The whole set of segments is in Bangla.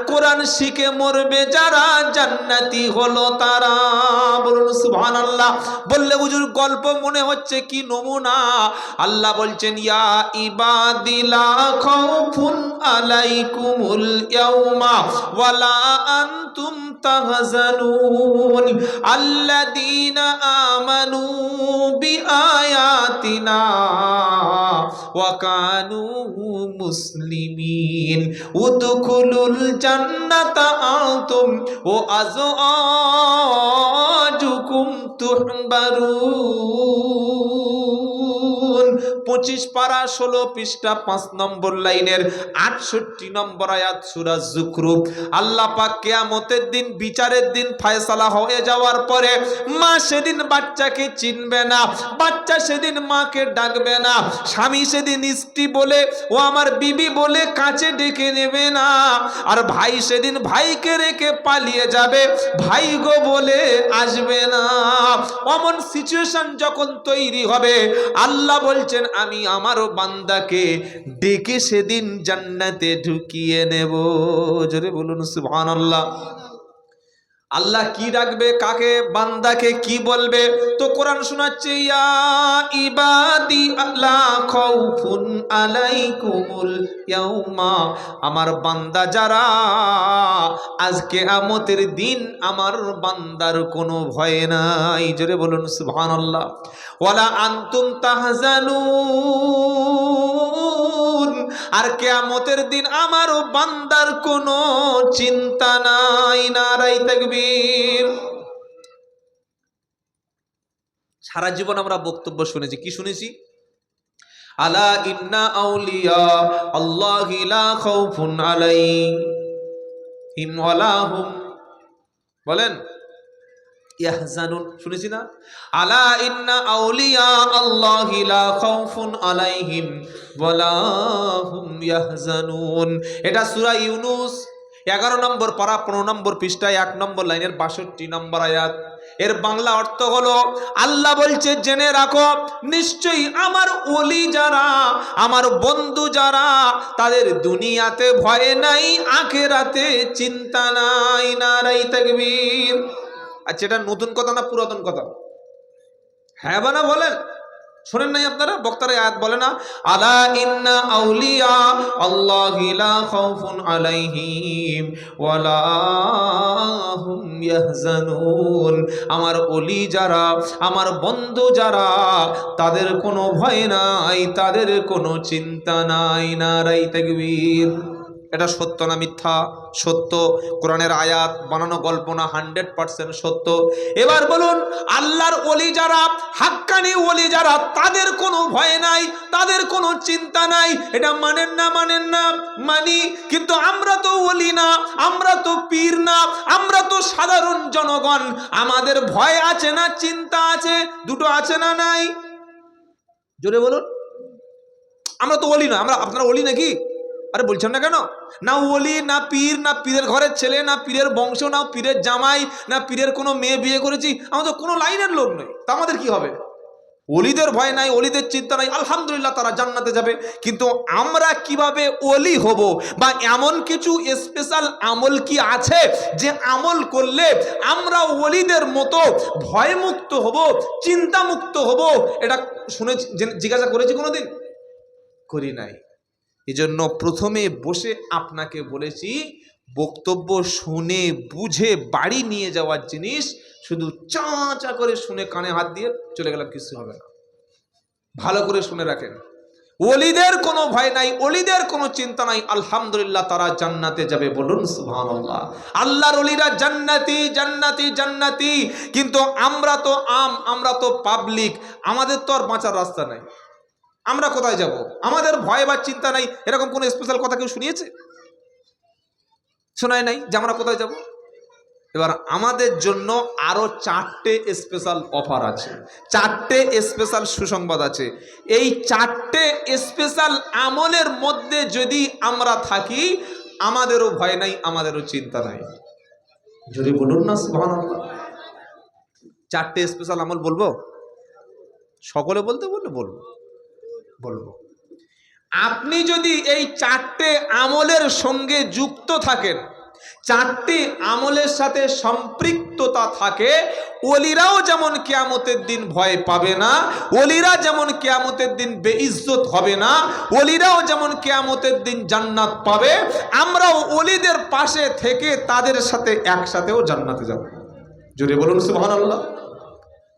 কোরআন শিখে মরবে যারা জান্নাতি হলো তারা। বলুন সুবহানাল্লাহ। বললে হুজুর গল্প মনে হচ্ছে, কি নমুনা। আল্লাহ বলছেন, ইয়া ইবাদি লা খাউফুন আলাইকুমুল ইয়াউমা ওয়ালা আনতুম তাহজানুন আল্লাযীনা আমানু বিআয়াতিনা ওয়া কানু মুসলিমিন উদখুলুল জান্নাতা আনতুম ওয়া আজওয়াজুকুম তুহবারুন। 25 পারা 16 পৃষ্ঠা 5 নম্বর লাইনের 68 নম্বর আয়াত সূরা যুখরুফ। আল্লাহ পাক কিয়ামতের দিন, বিচারের দিন ফয়সালা হয়ে যাওয়ার পরে মা সেদিন বাচ্চাকে চিনবে না, বাচ্চা সেদিন মাকে ডাকবে না, স্বামী সেদিন স্ত্রী বলে ও আমার বিবি বলে কাছে ডেকে নেবে না, আর ভাই সেদিন ভাইকে রেখে পালিয়ে যাবে, ভাই গো বলে আসবে না। অমন সিচুয়েশন যখন তৈরি হবে, আল্লাহ বলছেন আমি আমার বান্দাকে ডেকে সেদিন জান্নাতে ঢুকিয়ে নেব। জোরে বলুন সুবহানাল্লাহ। আল্লাহ কি ডাকবে, কাকে, বান্দাকে কি বলবে? তো কোরআন শোনাচ্ছে, ইয়া ইবাদি লা খাউফুন আলাইকুমুল ইয়াউমা, আমার বান্দা যারা, আজকে কিয়ামতের দিন আমার বান্দার কোনো ভয় নাই। জোরে বলুন সুবহানাল্লাহ। ওয়ালা আনতুম তাহজানুন, আর কিয়ামতের দিন আমার বান্দার কোনো চিন্তা নাই। নারায়ে তাকবীর। সারা জীবন আমরা বক্তব্য শুনেছি, কি শুনেছি? আলা ইন্না আউলিয়া আল্লাহি লা খাউফুন আলাইহিম ওয়ালা হুম, বলেন, ইয়াহজানুন, শুনেছি না? আলা ইন্না আউলিয়া আল্লাহি লা খাউফুন আলাইহিম ওয়ালা হুম ইয়াহজানুন। এটা সূরা ইউনূস 11 নম্বর পারা 15 নম্বর পৃষ্ঠায় 1 নম্বর লাইনের 62 নম্বর আয়াত। এর বাংলা অর্থ হলো, আল্লাহ বলছে জেনে রাখো, নিশ্চয়ই আমার ওলি যারা, আমার বন্ধু যারা, তাদের দুনিয়াতে ভয় নাই, আখিরাতে চিন্তা নাই। নারায়ে তাকবীর। আচ্ছা, এটা নতুন কথা না পুরাতন কথা? হ্যাঁ বা না বলেন? শোনেন নাই আপনারা? বক্তারা আয়াত বলে না, আলা ইন্না আউলিয়া আল্লাহি লা খাউফুন আলাইহিম ওয়ালা হুম ইয়াহজানুন, আমার ওলি যারা, আমার বন্ধু যারা, তাদের কোনো ভয় নাই, তাদের কোনো চিন্তা নাই। নারায়ে তাকবীর। এটা সত্য না মিথ্যা? সত্য। কোরআনের আয়াত, বানানো গল্প না, 100% সত্য। এবার বলুন, আল্লাহর ওলি যারা, হাক্কানি ওলি যারা, তাদের কোনো ভয় নাই, তাদের কোনো চিন্তা নাই, এটা মানেন না? মানেন না? মানি। কিন্তু আমরা তো ওলি না, আমরা তো পীর না, আমরা তো সাধারণ জনগণ। আমাদের ভয় আছে না চিন্তা আছে? দুটো আছে না নাই? জোরে বলুন। আমরা তো ওলি না। আপনারা ওলি নাকি? আরে বলছেন না কেন? না ওলি, না পীর, না পীরের ঘরের ছেলে, না পীরের বংশ, না পীরের জামাই, না পীরের কোনো মেয়ে বিয়ে করেছি, আমরা তো কোনো লাইনের লোক নই। তা আমাদের কি হবে? ওলিদের ভয় নাই, ওলিদের চিন্তা নাই, আলহামদুলিল্লাহ তারা জান্নাতে যাবে। কিন্তু আমরা কিভাবে ওলি হব, বা এমন কিছু স্পেশাল আমল কি আছে যে আমল করলে আমরা ওলিদের মতো ভয়মুক্ত হব, চিন্তামুক্ত হব? এটা শুনে জিজ্ঞাসা করেছি কোনোদিন? করি নাই। এজন্য প্রথমে বসে আপনাকে বলেছি, বক্তব্য শুনে বুঝে বাড়ি নিয়ে যাওয়ার জিনিস, শুধু চা চা করে শুনে কানে হাত দিয়ে চলে গেলাম, কিছু হবে না। ভালো করে শুনে রাখেন, ওলিদের কোনো ভয় নাই, ওলিদের কোনো চিন্তা নাই, আলহামদুলিল্লাহ তারা জান্নাতে যাবে। বলুন সুবহানাল্লাহ। আল্লাহর ওলিরা জান্নাতি, জান্নাতি, জান্নাতি। কিন্তু আমরা তো আমরা তো পাবলিক, আমাদের তো আর বাঁচার রাস্তা নাই। আমরা কোথায় যাব? আমাদের ভয় বা চিন্তা নাই, এরকম কোনো স্পেশাল কথা কেউ শুনিয়েছে? শোনায় নাই যে আমরা কোথায় যাব। এবার আমাদের জন্য আরো 4টে স্পেশাল অফার আছে, 4টে স্পেশাল সুসংবাদ আছে। এই 4টে স্পেশাল আমলের মধ্যে যদি আমরা থাকি, আমাদেরও ভয় নাই, আমাদেরও চিন্তা নাই। যদি বলুন না সুবহানাল্লাহ। 4টে স্পেশাল আমল বলবো? সকলে বলতে বললে বলবো। আপনি যদি এই 4টে আমলের সঙ্গে যুক্ত থাকেন, চারটি আমলের সাথে সম্পৃক্ততা থাকে, ওলিরাও যেমন কিয়ামতের দিন ভয় পাবে না, ওলিরা যেমন কিয়ামতের দিন বেইজ্জত হবে না, ওলিরাও যেমন কিয়ামতের দিন জান্নাত পাবে, আমরাও ওলিদের পাশে থেকে তাদের সাথে একসাথেও জান্নাতে যাব। জোরে বলুন সুবহানাল্লাহ।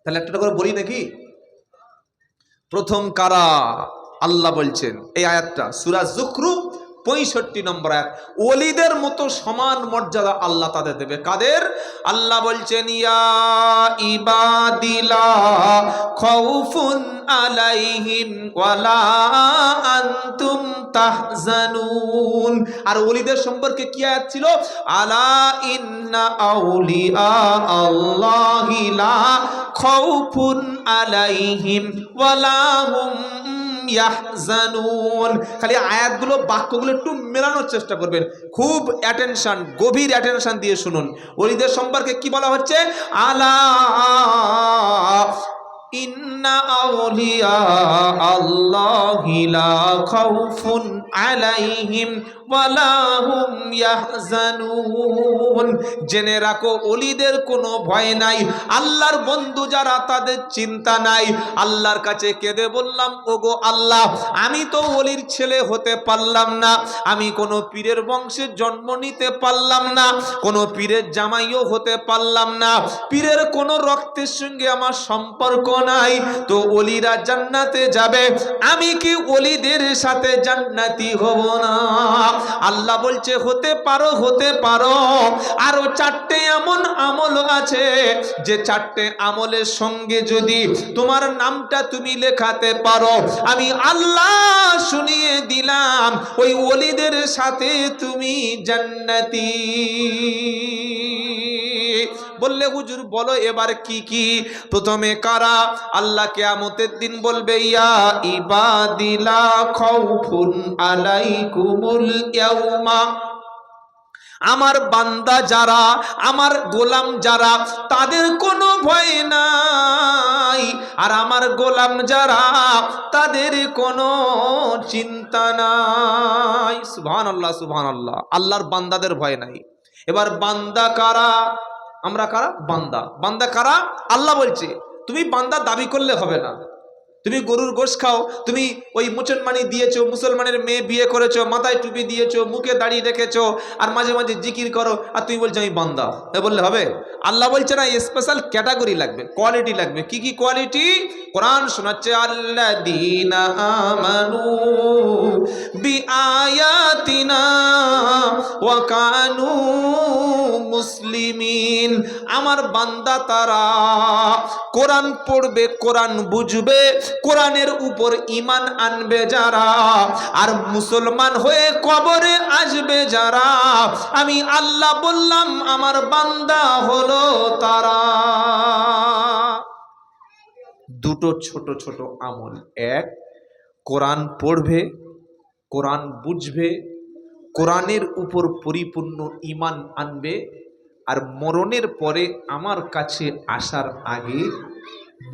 তাহলে একটা করে বলি নাকি? প্রথম কারা? আল্লাহ বলছেন এই আয়াতটা সূরা যুখরুফ 65 নম্বর আয়াত, ওলিদের মতো সমান মর্যাদা আল্লাহ তাদের দেবে। কাদের? আল্লাহ বলছেন ইয়া ইবাদিলা খাউফুন আলাইহিম ওয়ালা আনতুম তাহজানুন। আর ওলিদের সম্পর্কে কি আয়াত ছিল? আলা ইন্না আউলিয়া আল্লাহি লা খাউফুন আলাইহিম ওয়ালা হুম ইয়াহজানুন। খালি আয়াতগুলো বাক্যগুলো একটু মেলানোর চেষ্টা করবেন, খুব অ্যাটেনশন, গভীর অ্যাটেনশন দিয়ে শুনুন। ওলিদের সম্পর্কে কি বলা হচ্ছে? আলা ইন্না আউলিয়া আল্লাহি লা খাউফুন আলাইহিম ওয়ালা হুম ইয়াহজানুন। জেনে রাখো ওলিদের কোনো ভয় নাই, আল্লাহর বন্ধু যারা তাদের চিন্তা নাই। আল্লাহর কাছে কেঁদে বললাম, ওগো আল্লাহ, আমি তো ওলির ছেলে হতে পারলাম না, আমি কোনো পীরের বংশে জন্ম নিতে পারলাম না, কোনো পীরের জামাইও হতে পারলাম না, পীরের কোনো রক্তের সঙ্গে আমার সম্পর্ক নাই, তো ওলিরা জান্নাতে যাবে, আমি কি ওলিদের সাথে জান্নাতি হব না? আল্লাহ বলছে হতে পারো, হতে পারো। আরো চারটে এমন আমল আছে যে চারটে আমলের সঙ্গে যদি তোমার নামটা তুমি লেখাতে পারো, আমি আল্লাহ শুনিয়ে দিলাম ওই ওলিদের সাথে তুমি জান্নাতি। বললে হুজুর বলো এবার কি কি? প্রথমে কারা? আল্লাহ কিয়ামতের দিন বলবে ইয়া ইবাদিলা খাউফুন আলাইকুমুল ইয়াউমা। আমার বান্দা যারা, আমার গোলাম যারা, তাদের কোনো ভয় নাই, আর আমার গোলাম যারা, তাদের কোনো চিন্তা নাই। সুবহানাল্লাহ, সুবহানাল্লাহ। আল্লাহর বান্দাদের ভয় নাই। এবার বান্দা কারা? আমরা কারা? বান্দা। বান্দা কারা? আল্লাহ বলছে তুমি বান্দা দাবি করলে হবে না। তুমি গরুর গোশ খাও, তুমি ওই মুসলমানি দিয়েছো, মুসলমানের মেয়ে বিয়ে করেছো, মাথায় টুপি দিয়েছো, মুখে দাড়ি রেখেছো, আর মাঝে মাঝে জিকির করো, আর তুমি বলছো আমি বান্দা, এ বললে হবে? আল্লাহ বলছে না, স্পেশাল ক্যাটাগরি লাগবে, কোয়ালিটি লাগবে। কি কি কোয়ালিটি? কোরআন শোনাচ্ছে আল্লাযীনা আমানু বিআয়াতিনা ওয়া কানু মুসলিমিন। আমার বান্দা তারা কোরআন পড়বে, কোরআন বুঝবে, কোরআনের উপর ঈমান আনবে যারা, আর মুসলমান হয়ে কবরে আসবে যারা, আমি আল্লাহ বললাম আমার বান্দা হলো তারা। দুটো ছোট ছোট আমল। এক, কোরআন পড়বে, কোরআন বুঝবে, কোরআনের উপর পরিপূর্ণ ঈমান আনবে, আর মরণের পরে আমার কাছে আসার আগে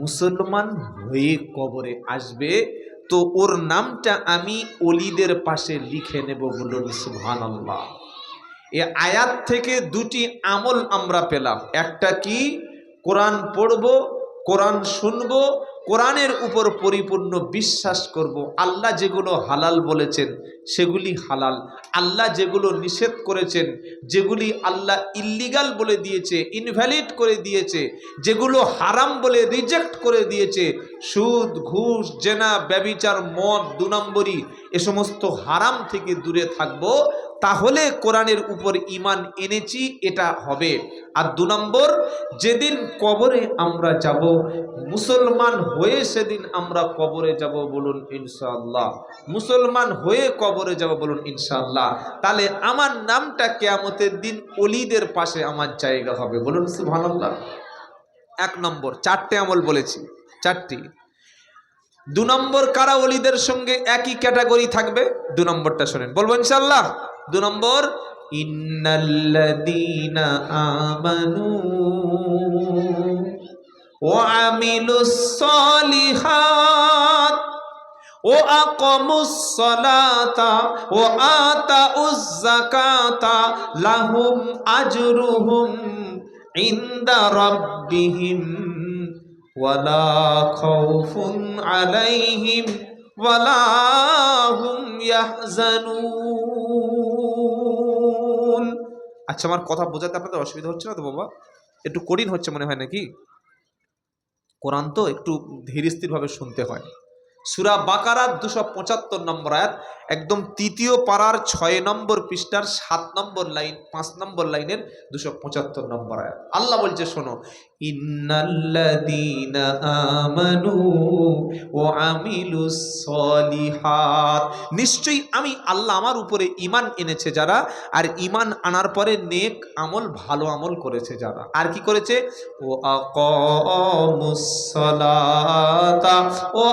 মুসলমান হয়ে কবরে আসবে, তো ওর নামটা আমি ওলিদের পাশে লিখে নেব। বলুন সুবহানাল্লাহ। এ আয়াত থেকে দুটি আমল আমরা পেলাম। একটা কি? কোরআন পড়ব, কোরআন শুনবো, কোরআনের উপর পরিপূর্ণ বিশ্বাস করব। আল্লাহ যেগুলো হালাল বলেছেন সেগুলি হালাল, আল্লাহ যেগুলো নিষেধ করেছেন, যেগুলি আল্লাহ ইল্লিগাল বলে দিয়েছে, ইনভ্যালিড করে দিয়েছে, যেগুলো হারাম বলে রিজেক্ট করে দিয়েছে, সুদ, ঘুষ, জেনা, ব্যভিচার, মদ, 2 নম্বরী, এ সমস্ত হারাম থেকে দূরে থাকবো, তাহলে কোরআনের উপর ঈমান এনেছি এটা হবে। আর 2 নম্বর, যেদিন কবরে আমরা যাব, মুসলমান হয়ে সেদিন আমরা কবরে যাব। বলুন ইনশাআল্লাহ। মুসলমান হয়ে কবরে যাব। বলুন ইনশাআল্লাহ। তাহলে আমার নামটা কিয়ামতের দিন ওলিদের পাশে আমার জায়গা হবে। বলুন সুবহানাল্লাহ। 1 নম্বর, 4টে আমল বলেছি, 4টি। 2 নম্বর, কারা ওলিদের সঙ্গে একই ক্যাটাগরি থাকবে? 2 নম্বরটা শোনেন, বলবো ইনশাআল্লাহ। 2 নম্বর, ইন্নাল্লাযীনা আমানু ওয়া আমিলুস সালিহাত ও আকামুস সালাতা ও আতাউজ যাকাতা লাহুম আজরুহুম ইনদা রাব্বিহিম ওয়ালা খাউফুন আলাইহিম ওয়ালা হুম ইয়াহজানুন। আচ্ছা, আমার কথা বোঝাতে আপনাদের অসুবিধা হচ্ছে না তো বাবা? একটু কঠিন হচ্ছে মনে হয় নাকি? কোরআন তো একটু ধীর স্থিরভাবে শুনতে হয়। সূরা বাকারার 275 নম্বর আয়াত, একদম তৃতীয় পারার 6 নম্বর পৃষ্ঠার 7 নম্বর লাইন, 5 নম্বর লাইনের 275 নম্বর আয়াত। আল্লাহ বলছে শোনো, ইন্নাল্লাযীনা আমানু ওয়া আমিলুস সলিহাত, নিশ্চয়ই আমি আল্লাহ আমার উপরে ঈমান এনেছে যারা, আর ঈমান আনার পরে নেক আমল, ভালো আমল করেছে যারা। আর কি করেছে? ও আকামুস সালাতা ও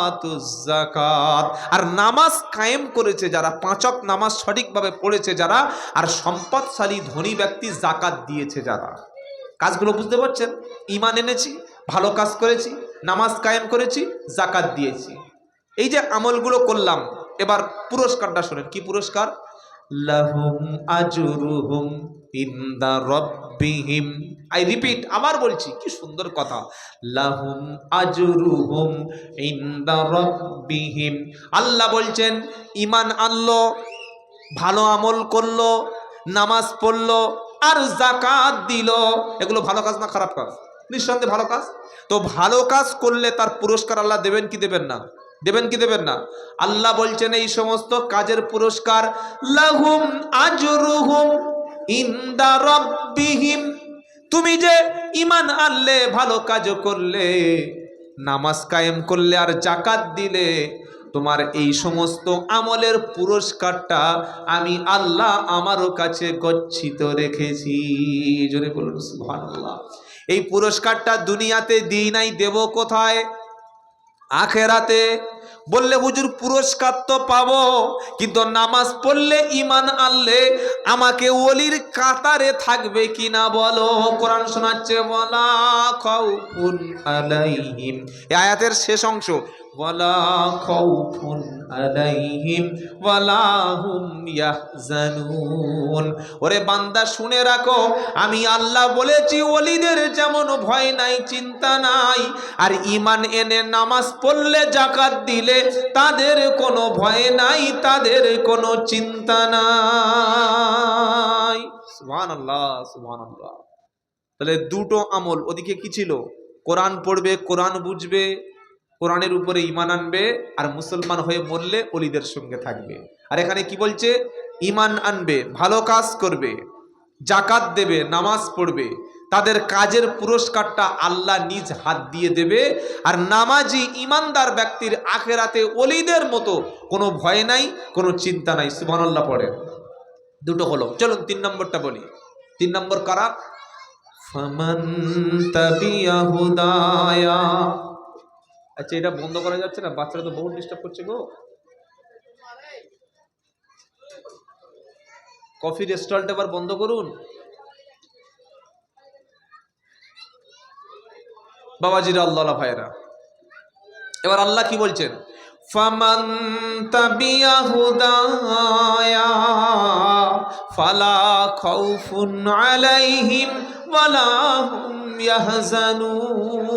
আতুজ যাকাত, আর নামাজ কায়েম করেছে যারা, 5 ওয়াক্ত নামাজ সঠিকভাবে পড়েছে যারা, আর সম্পদশালী ধনী ব্যক্তি যাকাত দিয়েছে যারা। কাজগুলো বুঝতে পারছেন? ঈমান এনেছি, ভালো কাজ করেছি, নামাজ কায়েম করেছি, যাকাত দিয়েছি, এই যে আমলগুলো করলাম। এবার পুরস্কারটা শোনেন, কি পুরস্কার? লাহুম আজরুহুম ইনদা রাব্বিহিম। আই রিপিট, আবার বলছি, কি সুন্দর কথা। লাহুম আজরুহুম ইনদা রাব্বিহিম। আল্লাহ বলছেন ঈমান আনলো, ভালো আমল করলো, নামাজ পড়লো, আর যাকাত দিল, এগুলো ভালো কাজ না খারাপ কাজ? নিঃসন্দেহে ভালো কাজ। তো ভালো কাজ করলে তার পুরস্কার আল্লাহ দেবেন কি দেবেন না? দেবেন কি দেবেন না? আল্লাহ বলছেন এই সমস্ত কাজের পুরস্কার লাহুম আজরুহুম ইনদা রাব্বিহিম। তুমি যে ঈমান আনলে, ভালো কাজ করলে, নামাজ কায়েম করলে, আর যাকাত দিলে, তোমার এই সমস্ত আমলের পুরস্কারটা আমি আল্লাহ আমারও কাছে গচ্ছিত রেখেছি। জোরে বলুন সুবহানাল্লাহ। এই পুরস্কারটা দুনিয়াতে দিই নাই, দেব কোথায়? আখেরাতে। বললে হুজুর পুরস্কার তো পাবো, কিন্তু নামাজ পড়লে, ঈমান আনলে আমাকে ওলির কাতারে থাকবে কিনা বলো? কোরআন শোনাচ্ছে ওয়ালা খাউফুন আলাইহিম, এই আয়াতের শেষ অংশ, ওয়ালা খাউফুন আলাইহিম ওয়ালা হুম ইয়াহজানুন। ওরে বান্দা শুনে রাখো, আমি আল্লাহ বলেছি ওলিদের যেমন ভয় নাই, চিন্তা নাই, আর ঈমান এনে নামাজ পড়লে, যাকাত দিলে তাদের কোনো ভয় নাই, তাদের কোনো চিন্তা নাই। সুবহানাল্লাহ, সুবহানাল্লাহ। তাহলে দুটো আমল, ওদিকে কি ছিল? কোরআন পড়বে, কোরআন বুঝবে, কোরআনের উপরে ঈমান আনবে, আর মুসলমান হয়ে মরলে ওলিদের সঙ্গে থাকবে। আর এখানে কি বলছে? ঈমান আনবে, ভালো কাজ করবে, যাকাত দেবে, নামাজ পড়বে, তাদের কাজের পুরস্কারটা আল্লাহ নিজ হাত দিয়ে দেবে। আর নামাজি ঈমানদার ব্যক্তির আখেরাতে ওলিদের মতো কোনো ভয় নাই, কোনো চিন্তা নাই। সুবহানাল্লাহ পড়ে। দুটো হলো। চলুন 3 নম্বরটা বলি। 3 নম্বর কারা? ফামান তাবিয়া হুদায়া। আচ্ছা, এটা বন্ধ করা যাচ্ছে না? বাচ্চারা তো বহুত ডিস্টার্ব করছে গো। কফির স্টলটা এবার বন্ধ করুন বাবাজিরা, আল্লাহ ভাইরা। এবার আল্লাহ কি বলছেন? ফামান তাবিয়া হুদায়া ফালা খাউফুন আলাইহিম ওয়ালা হুম ইয়াহজানুন।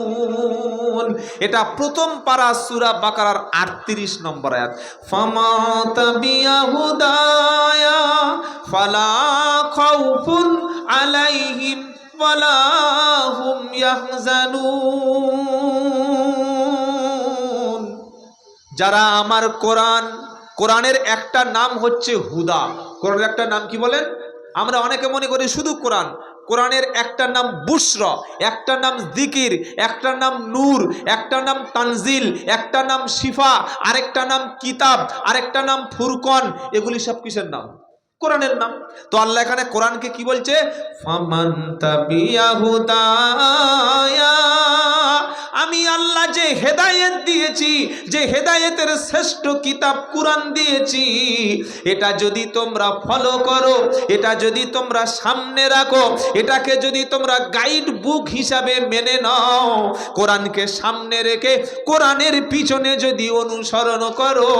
এটা প্রথম পারা সূরা বাকারার 38 নম্বর আয়াত। ফামা তাবিয়া হুদায়া ফালা খাউফুন আলাইহিম ওয়ালা হুম ইয়াহজানুন। যারা আমার কোরআনের একটা নাম হচ্ছে হুদা। কোরআনের একটা নাম কি বলেন? আমরা অনেকে মনে করি শুধু কোরআনের একটা নাম বুশরা, একটা নাম জিকির, একটা নাম নূর, একটা নাম তানজিল, একটা নাম শিফা, আরেকটা নাম কিতাব, আরেকটা নাম ফুরকন। এগুলি সব কিসের নাম? কোরআনের নাম। তো আল্লাহ এখানে কোরআনকে কি বলছে? ফামান তাবিয়া হুদায়া, আমি আল্লাহ যে হেদায়েত দিয়েছি, যে হেদায়েতের শ্রেষ্ঠ কিতাব কুরআন দিয়েছি, এটা যদি তোমরা ফলো করো, এটা যদি তোমরা সামনে রাখো, এটাকে যদি তোমরা গাইড বুক হিসাবে মেনে নাও, কোরআনকে সামনে রেখে কোরআনের পিছনে যদি অনুসরণ করো,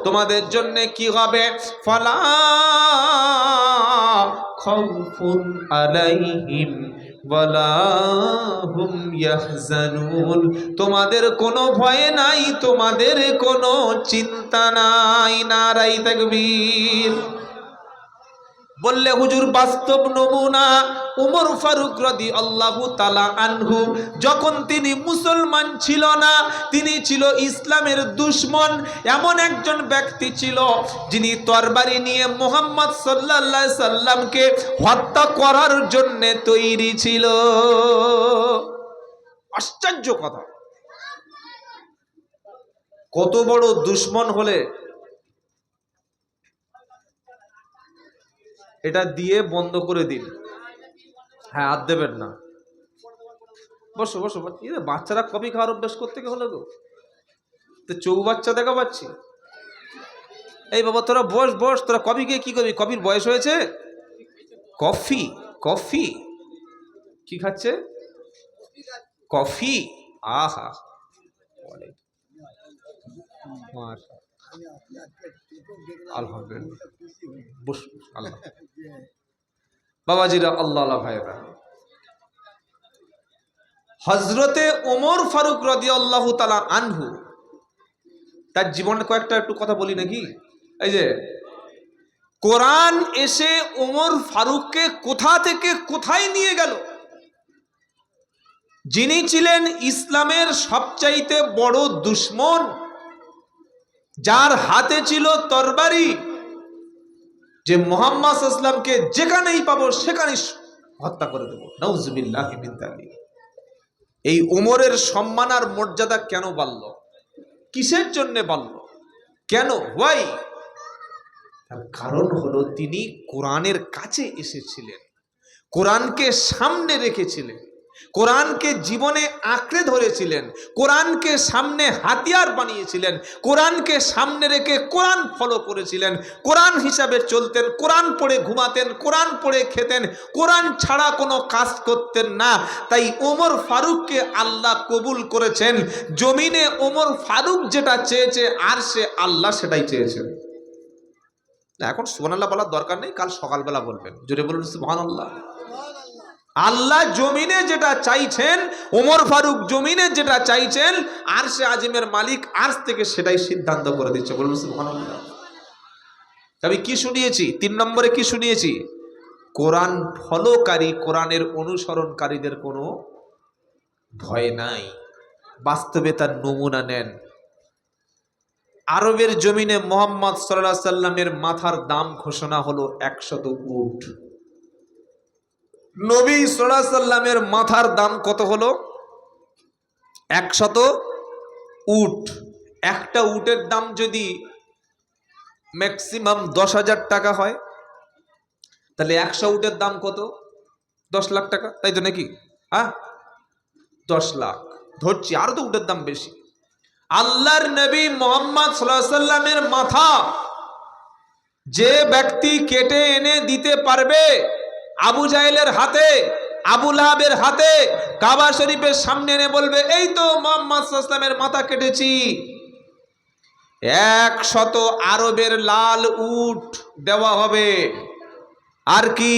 তোমাদের জন্য কি হবে? ফালা খাউফুন আলাইহিম ওয়ালা হুম ইয়াহজানুন। তোমাদের কোনো ভয় নাই, তোমাদের কোনো চিন্তা নাই। নারায়ে তাকবীর। বললে হুজুর বাস্তব নমুনা উমর ফারুক রাদিয়াল্লাহু তাআলা আনহু, যখন তিনি মুসলমান ছিল না, তিনি ছিল ইসলামের দুশমন, এমন একজন ব্যক্তি ছিল যিনি তরবারি নিয়ে মুহাম্মদ সাল্লাল্লাহু আলাইহি সাল্লামকে হত্যা করার জন্য তৈরি ছিল। আশ্চর্য কথা! কত বড় দুশমন হলে এটা দিয়ে বন্ধ করে দিন। হ্যাঁ, হাত দেবেন না। বসো বসো। বাচ্চারা কফি খাওয়ার অভ্যাস করতে হলো গো, তো চৌবাচ্চা দেখা পাচ্ছি। এই বাবা তোরা বস বস, তোরা কফি খেয়ে কি করবি? কফির বয়স হয়েছে? কফি কফি কি খাচ্ছে? কফি। আহা, আলহামদুলিল্লাহ। বস আল্লাহ। বাবাজিরা, আল্লাহ ভাইরা, হযরতে ওমর ফারুক রাদিয়াল্লাহু তাআলা আনহু তার জীবনের কয়েকটা একটু কথা বলি নাকি? এই যে কোরআন এসে ওমর ফারুককে কোথা থেকে কোথায় নিয়ে গেল। যিনি ছিলেন ইসলামের সবচাইতে বড় দুশমন, যার হাতে ছিল তরবারি, যে মুহাম্মদ সাল্লাল্লাহু আলাইহি ওয়াসাল্লামকে যেখানেই পাবো সেখানেই হত্যা করে দেব, নাউযুবিল্লাহি মিন যালিক। এই ওমরের সম্মান আর মর্যাদা কেন বাড়ল? কিসের জন্য বাড়ল? কেন? হোয়াই? তার কারণ হলো তিনি কোরআনের কাছে এসেছিলেন, কোরআনকে সামনে রেখেছিলেন, কোরআনকে জীবনে আঁকড়ে ধরেছিলেন, কোরআনকে সামনে হাতিয়ার বানিয়েছিলেন, কোরআনকে সামনে রেখে কোরআন ফলো করেছিলেন, কোরআন হিসাবে চলতেন, কোরআন পড়ে ঘুমাতেন, কোরআন পড়ে খেতেন, কোরআন ছাড়া কোনো কাজ করতেন না। তাই ওমর ফারুককে আল্লাহ কবুল করেছেন। জমিনে ওমর ফারুক যেটা চেয়েছে আর সে আল্লাহ সেটাই চেয়েছেন। এখন সুবহানাল্লাহ বলার দরকার নেই, কাল সকালবেলা বলবেন। জোরে বলুন সুবহানাল্লাহ। আল্লাহ জমিনে যেটা চাইছেন, ওমর ফারুক জমিনে যেটা চাইছেন, আরশে আজিমের মালিক আরশ থেকে সেটাই সিদ্ধান্ত করে দিচ্ছে। বলুন সুবহানাল্লাহ। আমি কি শুনিয়েছি? 3 নম্বরে কি শুনিয়েছি? কোরআন ফলোকারী, কোরআনের অনুসরণকারীদের কোনো ভয় নাই। বাস্তবে তার নমুনা নেন। আরবের জমিনে মুহাম্মদ সাল্লাল্লাহু আলাইহি সাল্লামের মাথার দাম ঘোষণা হলো 100 উট। নবী সাল্লাল্লাহু আলাইহি সাল্লামের মাথার দাম কত হলো? 100 উট। একটা উটের দাম যদি ম্যাক্সিমাম 10,000 টাকা হয়, তাহলে 100 উটের দাম কত? 10 লাখ টাকা, তাই তো নাকি? হ্যাঁ, 10 লাখ ধরছি, আরো তো উটের দাম বেশি। আল্লাহর নবী মুহাম্মদ সাল্লাল্লাহু আলাইহি সাল্লামের মাথা যে ব্যক্তি কেটে এনে দিতে পারবে, আবু জাহেলের হাতে, আবু লাহাবের হাতে, কাবা শরীফের সামনে এনে বলবে, এই তো মুহাম্মদ সাল্লাল্লাহু আলাইহি সাল্লামের মাথা কেটেছি, 100 আরবের লাল উট দেওয়া হবে। আর কি?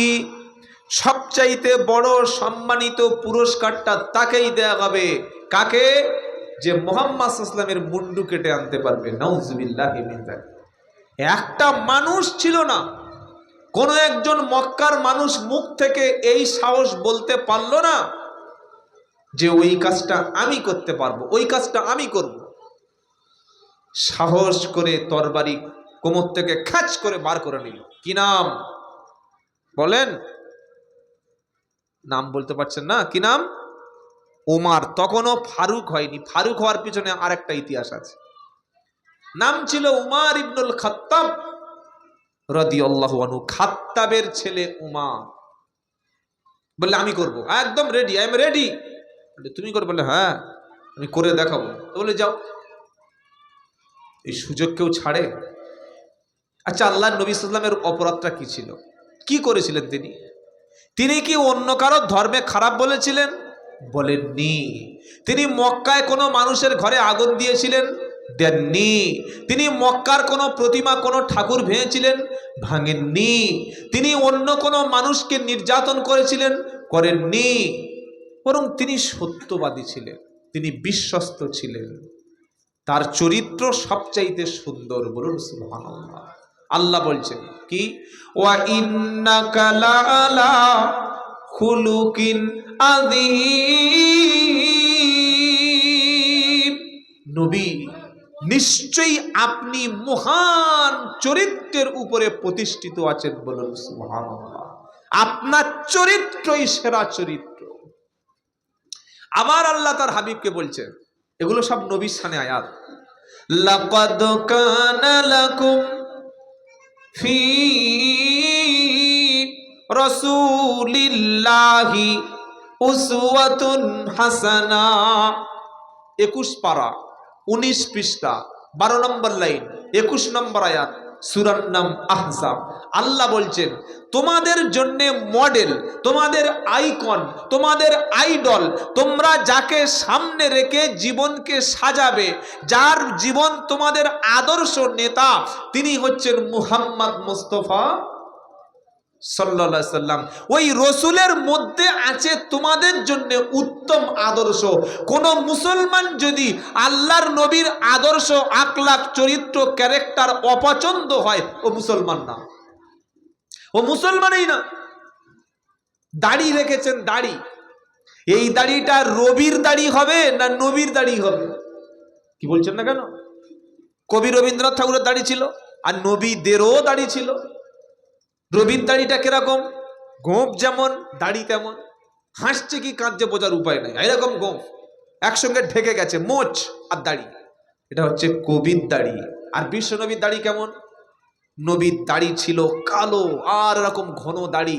সবচাইতে বড় সম্মানিত পুরস্কারটা তাকেই দেওয়া হবে। কাকে? যে মুহাম্মদ সাল্লাল্লাহু আলাইহি ওয়াসাল্লামের মুন্ডু কেটে আনতে পারবে। নাউযুবিল্লাহি মিন যালিক। একটা মানুষ ছিল না, কোন একজন মক্কার মানুষ মুখ থেকে এই সাহস বলতে পারলো না যে ওই কাজটা আমি করতে পারবো, ওই কাজটা আমি করব। সাহস করে তরবারি কোমর থেকে খাচ করে বার করে নিল। কি নাম বলেন? নাম বলতে পারছেন না? কি নাম? ওমর। তখনও ফারুক হয়নি। ফারুক হওয়ার পিছনে আরেকটা ইতিহাস আছে। নাম ছিল উমর ইবনুল খাত্তাব রাদিয়াল্লাহু আনহু। খাত্তাবের ছেলে উমর। বললে আমি করব, একদম রেডি, আই এম রেডি। তুমি করবে? বললে হ্যাঁ। আমি করে দেখাবো। তো বলে যাও। এই সুযোগ কেউ ছাড়ে? আচ্ছা, আল্লাহ নবী সাল্লামের অপরাধটা কি ছিল? কি করেছিলেন তিনি? তিনি কি অন্য কারো ধর্মে খারাপ বলেছিলেন? বলেননি। তিনি মক্কায় কোনো মানুষের ঘরে আগুন দিয়েছিলেন? দেননি। তিনি মক্কার কোনো প্রতিমা, কোনো ঠাকুর ভেঙেছিলেন? ভাঙেননি। তিনি অন্য কোনো মানুষকে নির্যাতন করেছিলেন? করেননি। বরং তিনি সত্যবাদী ছিলেন, তিনি বিশ্বস্ত ছিলেন। তার চরিত্র সবচাইতে সুন্দর। বলুন সুবহানাল্লাহ। আল্লাহ বলছেন কি, ওয়া ইন্নাকা লাআলা খুলুকিন আযীম। নবী, নিশ্চয়ই আপনি মহান চরিত্রের উপরে প্রতিষ্ঠিত আছেন। বলুন সুবহানাল্লাহ। আপনার চরিত্রই সেরা চরিত্র। আবার আল্লাহ তার হাবিবকে বলছেন, এগুলো সব নবীর শানে আয়াত, লাকাদ কানা লাকুম ফি রাসূলিল্লাহি উসওয়াতুন হাসানা। 21 পারা, 19 পৃষ্ঠা, 12 নম্বর লাইন, 21 নম্বর আয়াত, সূরার নাম আহজাব। আল্লাহ বলছেন, তোমাদের জন্য মডেল, তোমাদের আইকন, তোমাদের আইডল, তোমরা যাকে সামনে রেখে জীবনকে সাজাবে, যার জীবন তোমাদের আদর্শ নেতা, তিনি হচ্ছেন মুহাম্মদ মুস্তাফা সাল্লাল্লাহু আলাইহি সাল্লাম। ওই রসুলের মধ্যে আছে তোমাদের জন্য উত্তম আদর্শ। কোন মুসলমান যদি আল্লাহর নবীর আদর্শ, আখলাক, চরিত্র, ক্যারেক্টার অপছন্দ হয়, ও মুসলমান না, ও মুসলমানই না। দাড়ি রেখেছেন, দাড়ি, এই দাড়িটা রবির দাড়ি হবে না নবীর দাড়ি হবে? কি বলছেন না কেন? কবি রবীন্দ্রনাথ ঠাকুরের দাড়ি ছিল, আর নবীদেরও দাড়ি ছিল। রবির দাড়িটা কিরকম? গোঁফ যেমন দাড়ি তেমন। হাসছে কি কাঁদছে বোঝার উপায় নাই, এরকম গোঁফ একসঙ্গে ঢেকে গেছে, মোচ আর দাড়ি। এটা হচ্ছে কবির দাড়ি। আর বিশ্ব নবীর দাড়ি কেমন? নবীর দাড়ি ছিল কালো আর এরকম ঘন দাড়ি,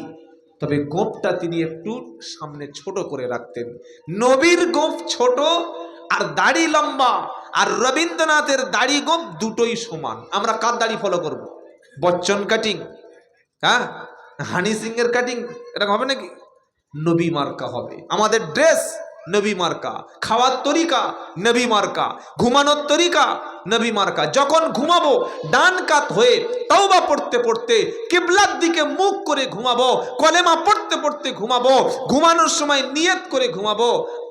তবে গোঁফটা তিনি একটু সামনে ছোট করে রাখতেন। নবীর গোঁফ ছোট আর দাড়ি লম্বা, আর রবীন্দ্রনাথের দাড়ি গোঁফ দুটোই সমান। আমরা কার দাড়ি ফলো করব? বচ্চন কাটিং, হ্যাঁ, হানি সিং এর কাটিং, এটা হবে নাকি? নবী মার্কা হবে। আমাদের ড্রেস নবী মার্কা, খাওয়ার তরিকা নবী মার্কা, ঘুমানোর তরিকা নবী মার্কা। যখন ঘুমাবো ডান কাত হয়ে তওবা পড়তে পড়তে কিবলার দিকে মুখ করে ঘুমাবো, কলেমা পড়তে পড়তে ঘুমাবো, ঘুমানোর সময় নিয়ত করে ঘুমাবো,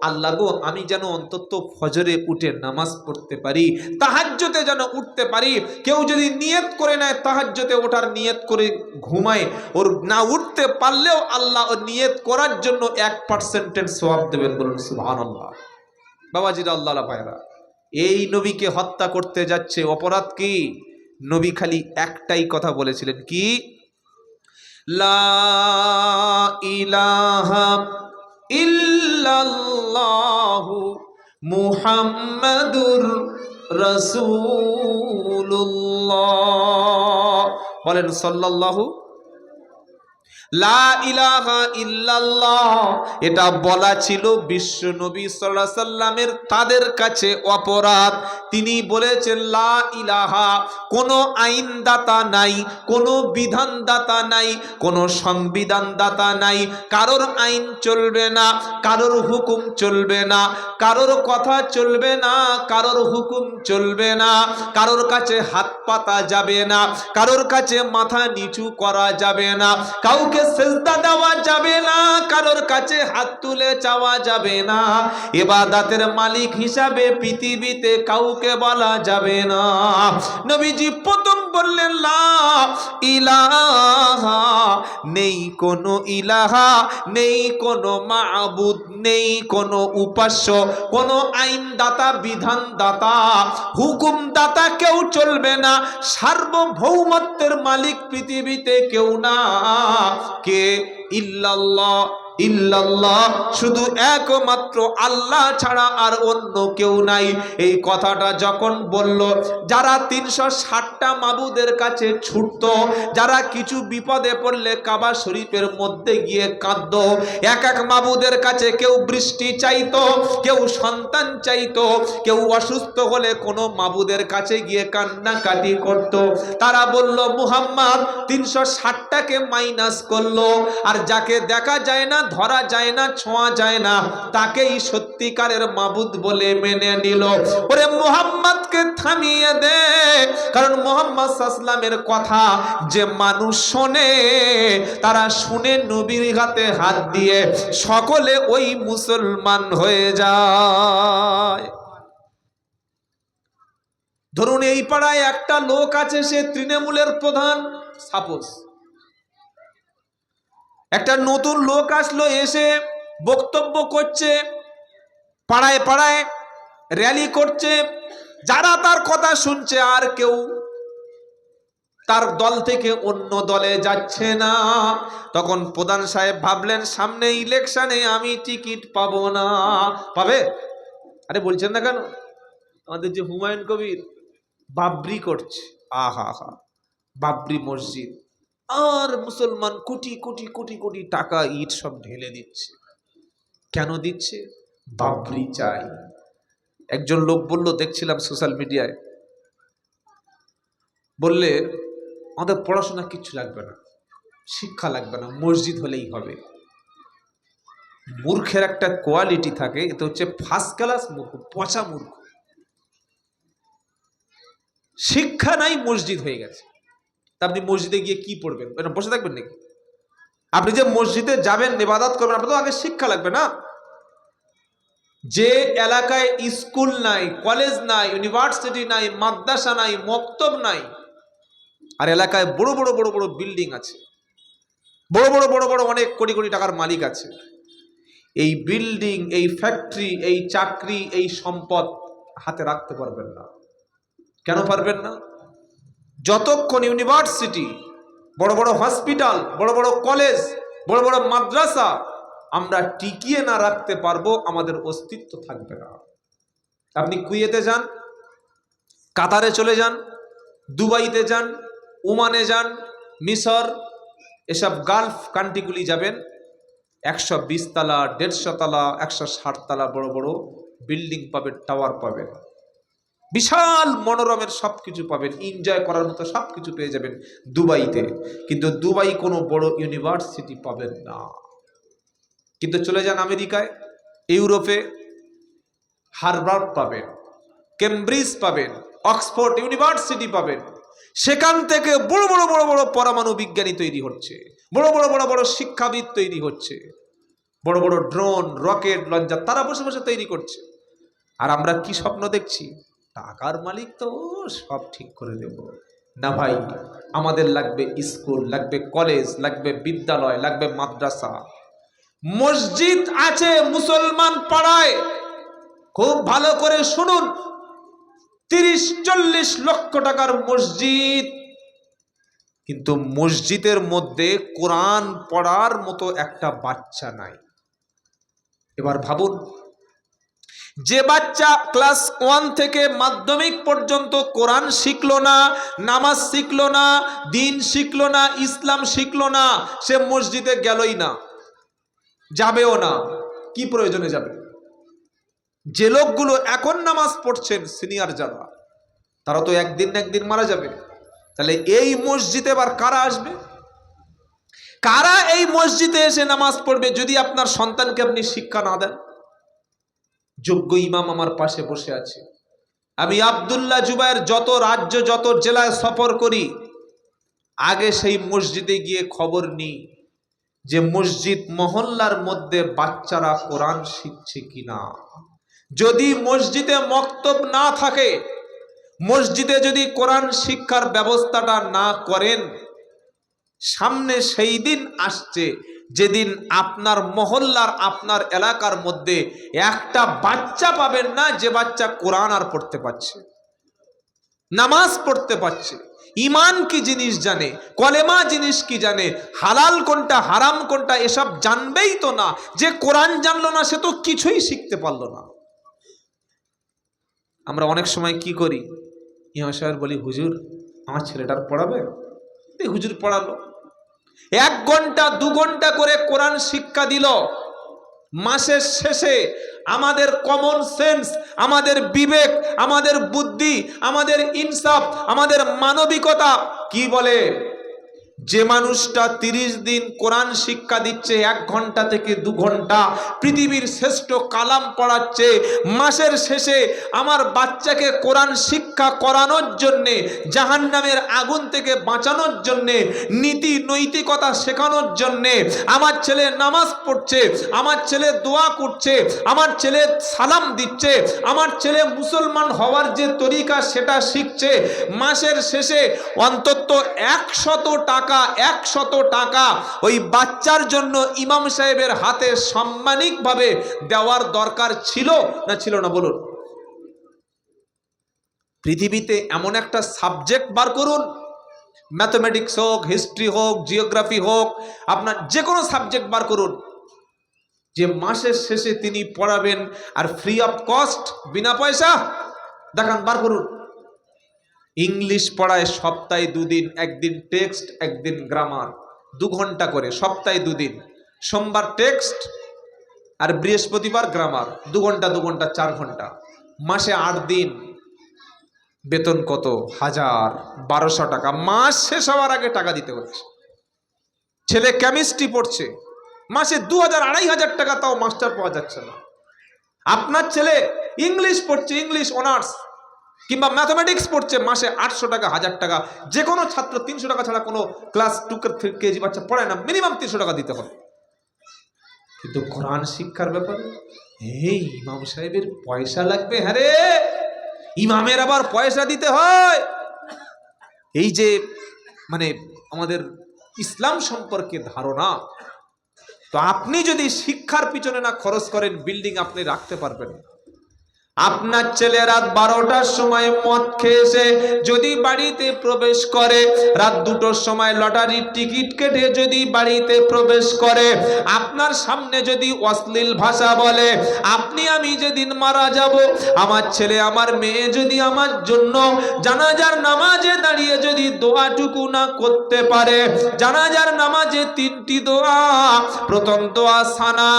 আল্লাহ গো আমি যেন অন্তত ফজরে উঠে নামাজ পড়তে পারি, তাহাজ্জুদে যেন উঠতে পারি। কেউ যদি নিয়ত করে নেয় তাহাজ্জুদে ওঠার নিয়ত করে ঘুমায়, ওর না উঠতে পারলেও আল্লাহ ওর নিয়ত করার জন্য 1% সওয়াব দেবেন। বলুন সুবহানাল্লাহ। বাবাজিরা, আল্লাহ ভাইরা, এই নবীকে হত্যা করতে যাচ্ছে, অপরাধ কি? নবী খালি একটাই কথা বলেছিলেন, কি? লা ইলাহা ইল্লাল্লাহু মুহাম্মাদুর রাসূলুল্লাহ। বলেন সাল্লাল্লাহু। লা ইলাহা ইল্লাল্লাহ, এটা বলা ছিল বিশ্ব নবী সাল্লাল্লাহু আলাইহি সাল্লামের তাদের কাছে অপরাধ। তিনি বলেছেন লা ইলাহা, কোনো আইনদাতা নাই, কোনো বিধানদাতা নাই, কোনো সংবিধানদাতা নাই। কারোর আইন চলবে না, কারোর হুকুম চলবে না, কারোর কথা চলবে না, কারোর হুকুম চলবে না, কারোর কাছে হাত পাতা যাবে না, কারোর কাছে মাথা নিচু করা যাবে না, কাউকে সেজদা দেওয়া যাবে না, কারোর কাছে হাত তুলে চাওয়া যাবে না। ইবাদতের মালিক হিসাবে পৃথিবীতে কাউকে বলা যাবে না। নবীজি প্রথম বললেন লা ইলাহা, নেই কোনো ইলাহা, নেই কোনো মাবুদ, নেই কোনো উপাস্য, কোনো আইনদাতা, বিধানদাতা, হুকুমদাতা কেউ চলবে না। সার্বভৌমত্বের মালিক পৃথিবীতে কেউ না। কে? ইল্লাল্লাহ, ইল্লাল্লাহ, শুধু একমাত্র আল্লাহ ছাড়া আর অন্য কেউ নাই। এই কথাটা যখন বলল, যারা 360টা মাবুদের কাছে ছুটতো, যারা কিছু বিপদে পড়লে কাবা শরীফের মধ্যে গিয়ে কাঁদতো, এক এক মাবুদের কাছে কেউ বৃষ্টি চাইতো, কেউ সন্তান চাইতো, কেউ অসুস্থ হলে কোনো মাবুদের কাছে গিয়ে কান্নাকাটি করত, তারা বলল মুহাম্মদ 360টাকে মাইনাস করলো, আর যাকে দেখা যায় না, ধরা যায় না, ছোঁয়া যায় না, তাকেই সত্যিকারের মাবুদ বলে মেনে নিল। ওরে মুহাম্মদকে থামিয়ে দে, কারণ মুহাম্মদ সাল্লামের কথা যে মানুষ শোনে, তারা শুনে নবীর হাতে হাত দিয়ে সকলে ওই মুসলমান হয়ে যায়। ধরুন এই পাড়ায় একটা লোক আছে, সে তৃণমূলের প্রধান, সাপোজ একটা নতুন লোক আসলো, এসে বক্তব্য করছে, পাড়ায় পাড়ায় র্যালি করছে, যারা তার কথা শুনছে আর কেউ তার দল থেকে অন্য দলে যাচ্ছে না। তখন প্রধান সাহেব ভাবলেন, সামনে ইলেকশনে আমি টিকিট পাবো না। পাবে? আরে বলছেন না কেন? আমাদের যে হুমায়ুন কবির বাবরি করছে, আহা হা, বাবরি মসজিদ, আর মুসলমান কোটি কোটি কোটি কোটি টাকা ইট সব ঢেলে দিচ্ছে। কেন দিচ্ছে? বাবরি চাই। একজন লোক বলল, দেখছিলাম সোশ্যাল মিডিয়ায়, বললে আমাদের পড়াশোনা কিচ্ছু লাগবে না, শিক্ষা লাগবে না, মসজিদ হলেই হবে। মূর্খের একটা কোয়ালিটি থাকে, এটা হচ্ছে ফার্স্ট ক্লাস মূর্খ, পচা মূর্খ। শিক্ষা নাই, মসজিদ হয়ে গেছে। তা আপনি মসজিদে গিয়ে কি পড়বেন? বসে থাকবেন নাকি? আপনি যে মসজিদে যাবেন, ইবাদত করবেন, আপনার তো আগে শিক্ষা লাগবে না? যে এলাকায় স্কুল নাই, কলেজ নাই, ইউনিভার্সিটি নাই, মাদ্রাসা নাই, মক্তব নাই, আর এলাকায় বড় বড় বড় বড় বিল্ডিং আছে, বড় বড় বড় বড় অনেক কোটি কোটি টাকার মালিক আছে, এই বিল্ডিং, এই ফ্যাক্টরি, এই চাকরি, এই সম্পদ হাতে রাখতে পারবেন না। কেন পারবেন না? যতক্ষণ ইউনিভার্সিটি, বড় বড় হসপিটাল, বড় বড় কলেজ, বড় বড় মাদ্রাসা আমরা টিকিয়ে না রাখতে পারবো, আমাদের অস্তিত্ব থাকবে না। আপনি কুয়েতে যান, কাতারে চলে যান, দুবাইতে যান, ওমানে যান, মিশর, এসব গালফ কান্ট্রিগুলি যাবেন, 120 তলা, 150 তলা, 160 তলা বড় বড় বিল্ডিং পাবেন, টাওয়ার পাবেন, বিশাল মনোরমের সবকিছু পাবেন, এনজয় করার মতো সবকিছু পেয়ে যাবেন দুবাইতে। কিন্তু দুবাই কোনো বড় ইউনিভার্সিটি পাবেন না। কিন্তু চলে যান আমেরিকায়, ইউরোপে, হার্ভার্ড পাবেন, কেমব্রিজ পাবেন, অক্সফোর্ড ইউনিভার্সিটি পাবেন। সেখান থেকে বড় বড় বড় বড় পরমাণু বিজ্ঞানী তৈরি হচ্ছে, বড় বড় বড় বড় শিক্ষাবিদ তৈরি হচ্ছে, বড় বড় ড্রোন, রকেট লঞ্চার তারা বসে বসে তৈরি করছে। আর আমরা কি স্বপ্ন দেখছি? টাকার মালিক তো সব ঠিক করে দেব। না ভাই, আমাদের লাগবে স্কুল, লাগবে কলেজ, লাগবে বিদ্যালয়, লাগবে মাদ্রাসা। মসজিদ আছে মুসলমান পাড়ায়, খুব ভালো করে শুনুন, 30-40 লক্ষ টাকার মসজিদ, কিন্তু মসজিদের মধ্যে কোরআন পড়ার মতো একটা বাচ্চা নাই। এবার ভাবুন, যে বাচ্চা ক্লাস 1 থেকে মাধ্যমিক পর্যন্ত কোরআন শিখলো না, নামাজ শিখলো না, দিন শিখলো না, ইসলাম শিখলো না, সে মসজিদে গেলই না, যাবেও না। কি প্রয়োজনে যাবে? যে লোকগুলো এখন নামাজ পড়ছেন, সিনিয়র যারা, তারা তো একদিন না একদিন মারা যাবে। তাহলে এই মসজিদে এবার কারা আসবে? কারা এই মসজিদে এসে নামাজ পড়বে যদি আপনার সন্তানকে আপনি শিক্ষা না দেন? যোগ্য ইমাম আমার পাশে বসে আছে। আমি আব্দুল্লাহ জুবায়ের যত রাজ্য, যত জেলায় সফর করি, আগে সেই মসজিদে গিয়ে খবর নিই যে মসজিদ মহল্লার মধ্যে বাচ্চারা কোরআন শিখছে কিনা। যদি মসজিদে মক্তব না থাকে, মসজিদে যদি কোরআন শিক্ষার ব্যবস্থাটা না করেন, সামনে সেই দিন আসছে যেদিন আপনার মহল্লার, আপনার এলাকার মধ্যে একটা বাচ্চা পাবেন না যে বাচ্চা কোরআন আর পড়তে পারছে, নামাজ পড়তে পারছে। ইমান কি জিনিস জানে, কলেমা জিনিস কি জানে, হালাল কোনটা হারাম কোনটা এসব জানবেই তো না। যে কোরআন জানলো না সে তো কিছুই শিখতে পারলো না। আমরা অনেক সময় কি করি, ইমাম সাহেব বলি হুজুর আমার ছেলেটার পড়াবে, হুজুর পড়ালো, 1 ঘন্টা 2 ঘন্টা করে কোরআন শিক্ষা দিল। মাসের শেষে আমাদের কমন সেন্স, আমাদের বিবেক, আমাদের বুদ্ধি, আমাদের ইনসাফ, আমাদের মানবিকতা কি বলে? যে মানুষটা 30 দিন কোরআন শিক্ষা দিচ্ছে, 1 ঘন্টা থেকে 2 ঘন্টা পৃথিবীর শ্রেষ্ঠ কালাম পড়াচ্ছে, মাসের শেষে আমার বাচ্চাকে কোরআন শিক্ষা করানোর জন্যে, জাহান্নামের আগুন থেকে বাঁচানোর জন্যে, নীতি নৈতিকতা শেখানোর জন্যে, আমার ছেলে নামাজ পড়ছে, আমার ছেলে দোয়া করছে, আমার ছেলে সালাম দিচ্ছে, আমার ছেলে মুসলমান হওয়ার যে তরিকা সেটা শিখছে, মাসের শেষে অন্তত 100 টাকা ওই বাচ্চার জন্য ইমাম সাহেবের হাতে সাম্মানিকভাবে দেওয়ার দরকার ছিল না ছিল না বলুন? পৃথিবীতে এমন একটা সাবজেক্ট বার করুন, ম্যাথমেটিক্স হোক, হিস্ট্রি হোক, জিওগ্রাফি হোক, আপনার যে কোনো সাবজেক্ট বার করুন, যে মাসের শেষে তিনি পড়াবেন আর ফ্রি অফ কস্ট, বিনা পয়সা। দেখান, বার করুন। ইংলিশ পড়ায় সপ্তাহে 2 দিন, একদিন টেক্সট একদিন গ্রামার, 2 ঘন্টা করে সপ্তাহে 2 দিন, সোমবার টেক্সট আর বৃহস্পতিবার গ্রামার, 2 ঘন্টা 2 ঘন্টা 4 ঘন্টা, মাসে 8 দিন। বেতন কত? 1200 টাকা। মাস শেষ হওয়ার আগে টাকা দিতে হচ্ছে। ছেলে কেমিস্ট্রি পড়ছে, মাসে 2000-2500 টাকা, তাও মাস্টার পাওয়া যাচ্ছে না। আপনার ছেলে ইংলিশ পড়ছে, ইংলিশ অনার্স কিংবা ম্যাথমেটিক্স পড়ছে, মাসে 800 টাকা, 1000 টাকা। যে কোনো ছাত্র 300 টাকা ছাড়া কোনো ক্লাস 2 কেজি বাচ্চা পড়ায় না, মিনিমাম 300 টাকা দিতে হবে। কিন্তু কোরআন শিক্ষার ব্যাপারে এই ইমাম সাহেবের পয়সা লাগবে। হ্যাঁ রে, ইমামের আবার পয়সা দিতে হয়। এই যে মানে আমাদের ইসলাম সম্পর্কে ধারণা, তো আপনি যদি শিক্ষার পিছনে না খরচ করেন, বিল্ডিং আপনি রাখতে পারবেন না। আপনার ছেলে রাত 12টার সময় মদ খেয়ে এসে যদি বাড়িতে প্রবেশ করে, রাত 2টোর সময় লটারির টিকিট কেটে যদি বাড়িতে প্রবেশ করে, আপনার সামনে যদি অশ্লীল ভাষা বলে, আপনি আমি যেদিন মারা যাব, আমার ছেলে আমার মেয়ে যদি আমার জন্য জানাজার নামাজে দাঁড়িয়ে যদি দোয়াটুকু না করতে পারে, জানাজার নামাজে 3টি দোয়া, প্রথম দোয়া সানা,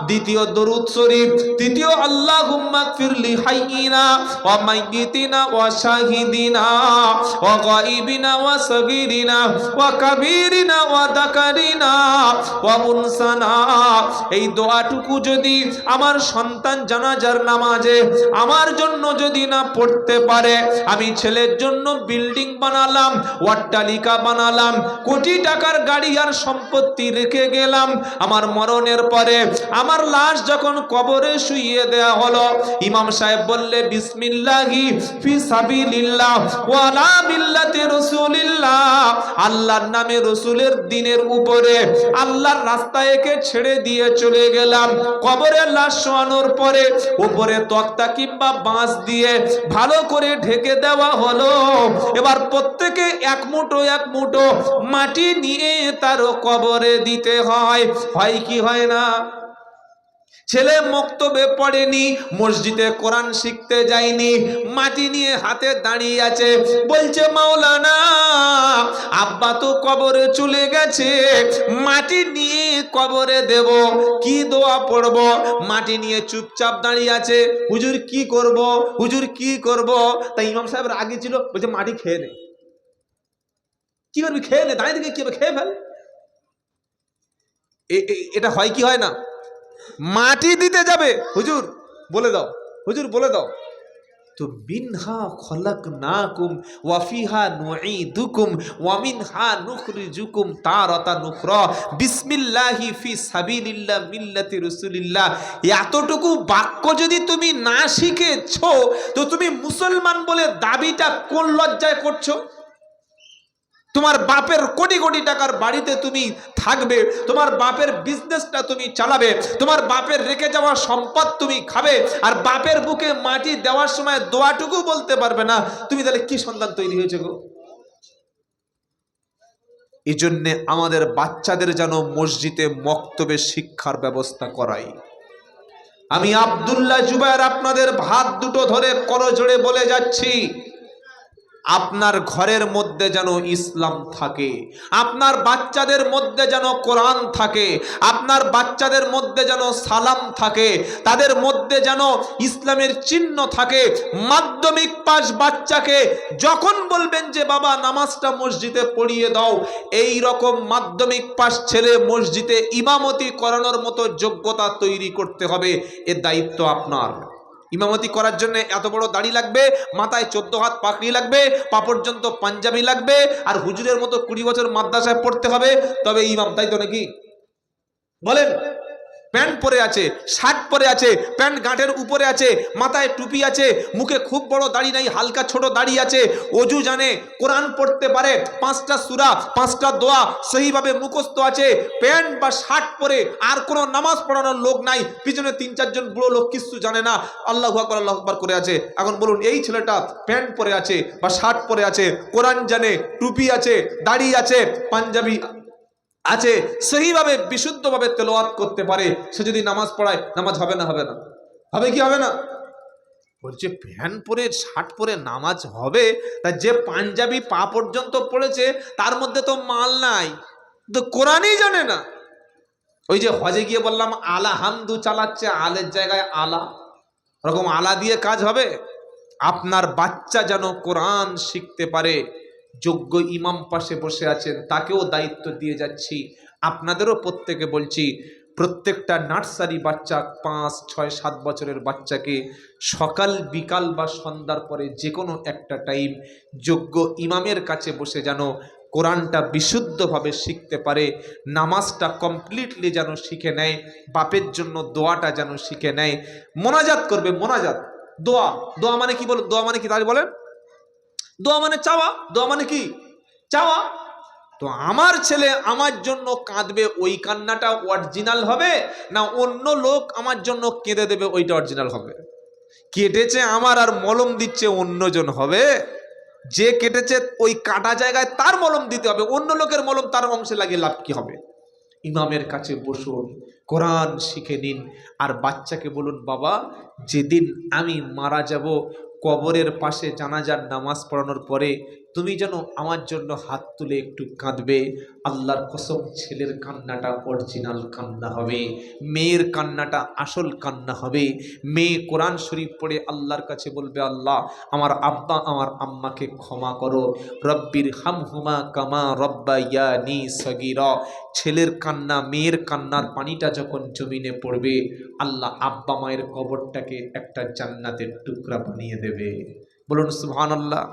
দ্বিতীয় দরুদ শরীফ, তৃতীয় আল্লাহুম্মা গফিরলি হাইয়িনা ওয়া মাইয়িতিনা ওয়া শাহিদিনা ওয়া গায়িবিনা ওয়া সগীরিনা ওয়া কাবীরিনা ওয়া যাকারিনা ওয়া উনসানা, এই দোয়াটুকু যদি আমার সন্তান জানাজার নামাজে আমার জন্য যদি না পড়তে পারে, আমি ছেলের জন্য বিল্ডিং বানালাম, অট্টালিকা বানালাম, কোটি টাকার গাড়ি আর সম্পত্তি রেখে গেলাম, আমার মরণের পরে আমার লাশ যখন কবরে শুইয়ে দেয়া হলো, ইমাম সাহেব বললে বিসমিল্লাহি ফি সাবিলিল্লাহ ওয়া লা মিল্লাতি রাসূলিল্লাহ, আল্লাহর নামে রাসূলের দ্বীনের উপরে আল্লাহর রাস্তায় একে ছেড়ে দিয়ে চলে গেলাম। কবরে লাশ শোয়ানোর পরে উপরে তক্তা কিংবা বাঁশ দিয়ে ভালো করে ঢেকে দেওয়া হলো। এবার প্রত্যেকে এক মুঠো মাটি নিয়ে তার কবরে দিতে হয়। হয় কি হয় না? ছেলে মক্তবে পড়েনি, মসজিদে কোরআন শিখতে যায়নি, মাটি নিয়ে হাতে দাঁড়িয়ে আছে, বলছে মাওলানা আব্বা তো কবরে চলে গেছে, মাটি নিয়ে কবরে দেব, কি দোয়া পড়ব? মাটি নিয়ে চুপচাপ দাঁড়িয়ে আছে। হুজুর কি করব, হুজুর কি করব? তাই ইমাম সাহেবের আগে ছিল, বলছে মাটি খেয়ে নে। কি করবি? খেয়ে নে, দাঁড়িয়ে থেকে কি হবে, খেয়ে ফেল। এটা হয় কি হয় না? মাটি দিতে যাবে, হুজুর বলে দাও, হুজুর বলে দাও, তো মিনহা খলাকনাকুম ওয়া ফিহা নুঈদুকুম ওয়া মিনহা নুখরিজুকুম তারাতান উখরা বিসমিল্লাহি ফি সাবিলিল্লাহ মিল্লাতি রাসূলিল্লাহ। এতটুকু বাক্য যদি তুমি না শিখেছো, তো তুমি মুসলমান বলে দাবিটা কোন লজ্জায় করছো? তোমার বাপের কোটি কোটি টাকার বাড়িতে তুমি থাকবে, তোমার বাপের বিজনেসটা তুমি চালাবে, তোমার বাপের রেখে যাওয়া সম্পদ তুমি খাবে, আর বাপের বুকে মাটি দেওয়ার সময় দোয়াটুকু বলতে পারবে না, তুমি তাহলে কি সন্তান তৈরি হয়েছে গো? এই জন্যে আমাদের বাচ্চাদের যেন মসজিদে মক্তবে শিক্ষার ব্যবস্থা করাই। আমি আব্দুল্লাহ জুবায়ের আপনাদের হাত দুটো ধরে করজোড়ে বলে যাচ্ছি, আপনার ঘরের মধ্যে যেন ইসলাম থাকে, আপনার বাচ্চাদের মধ্যে যেন কোরআন থাকে, আপনার বাচ্চাদের মধ্যে যেন সালাম থাকে, তাদের মধ্যে যেন ইসলামের চিহ্ন থাকে। মাধ্যমিক পাস বাচ্চাকে যখন বলবেন যে বাবা নামাজটা মসজিদে পড়িয়ে দাও, এই রকম মাধ্যমিক পাস ছেলে মসজিদে ইমামতি করানোর মতো যোগ্যতা তৈরি করতে হবে। এর দায়িত্ব আপনার। ইমামতি করার জন্য এত বড় দাড়ি লাগবে, মাথায় 14 হাত পাকড়ি লাগবে, পা পর্যন্ত পাঞ্জাবি লাগবে, আর হুজুরের মতো 20 বছর মাদ্রাসায় পড়তে হবে, তবে ইমাম, তাই তো নাকি? বলেন। প্যান্ট পরে আছে, শার্ট পরে আছে, প্যান্ট গাঁটের উপরে আছে, মাথায় টুপি আছে, মুখে খুব বড় দাড়ি নাই, হালকা ছোট দাড়ি আছে, অজু জানে, কোরআন পড়তে পারে, 5টা সূরা 5টা দোয়া সহিভাবে মুখস্থ আছে, প্যান্ট বা শার্ট পরে আর কোনো নামাজ পড়ানোর লোক নাই, পিছনে 3-4 জন বুড়ো লোক কিছু জানে না, আল্লাহু আকবার আল্লাহু আকবার করে আছে। এখন বলুন, এই ছেলেটা প্যান্ট পরে আছে বা শার্ট পরে আছে, কোরআন জানে, টুপি আছে, দাড়ি আছে, পাঞ্জাবি আছে, সহিভাবে বিশুদ্ধভাবে তেলাওয়াত করতে পারে, সে যদি নামাজ পড়ায়, নামাজ হবে না? হবে না? হবে কি হবে না? বলছে প্যান্ট পরে শার্ট পরে নামাজ হবে? তা যে পাঞ্জাবি পা পর্যন্ত পড়েছে তার মধ্যে তো মাল নাই, তো কোরআনই জানে না। ওই যে হজে গিয়ে বললাম আলা হামদু চালাচ্ছে, আলের জায়গায় আলা, ওরকম আলা দিয়ে কাজ হবে? আপনার বাচ্চা যেন কোরআন শিখতে পারে। যোগ্য ইমাম পাশে বসে আছেন, তাকেও দায়িত্ব দিয়ে যাচ্ছি, আপনাদেরও প্রত্যেকে বলছি, প্রত্যেকটা নার্সারি বাচ্চা 5, 6, 7 বছরের বাচ্চাকে সকাল বিকাল বা সন্ধ্যার পরে যে কোনো একটা টাইম যোগ্য ইমামের কাছে বসে যেন কোরআনটা বিশুদ্ধভাবে শিখতে পারে, নামাজটা কমপ্লিটলি যেন শিখে নেয়, বাপের জন্য দোয়াটা যেন শিখে নেয়, মোনাজাত করবে, মোনাজাত, দোয়া। দোয়া মানে কি বলেন? দোয়া মানে কি তাই বলেন? দোয়া মানে চাওয়া। দোয়া মানে কি? চাওয়া। তো আমার ছেলে আমার জন্য কাঁদবে, ওই কান্নাটা অরিজিনাল হবে না অন্য লোক আমার জন্য কেঁদে দেবে ওইটা অরিজিনাল হবে? কেটেছে আমার আর মলম দিচ্ছে অন্যজন হবে? যে কেটেছে ওই কাটা জায়গায় তার মলম দিতে হবে, অন্য লোকের মলম তার অংশে লাগিয়ে লাভ কি হবে? ইমামের কাছে বসুন, কোরআন শিখে নিন, আর বাচ্চাকে বলুন বাবা যেদিন আমি মারা যাব কবরের পাশে জানাজার নামাজ পড়ানোর পরে তুমি যেন আমার জন্য হাত তুলে একটু কাঁদবে। আল্লাহর কসম, ছেলের কান্নাটা অরিজিনাল কান্না হবে, মেয়ের কান্নাটা আসল কান্না হবে। মেয়ে কোরআন শরীফ পড়ে আল্লাহর কাছে বলবে, আল্লাহ আমার আব্বা আমার আম্মাকে ক্ষমা করো, রব্বির হামহুমা কামা রব্বায়ানি সগীরা। ছেলের কান্না, মেয়ের কান্নার পানিটা যখন জমিনে পড়বে, আল্লাহ আব্বা মায়ের কবরটাকে একটা জান্নাতের টুকরা বানিয়ে দেবে। বলুন সুবহানাল্লাহ,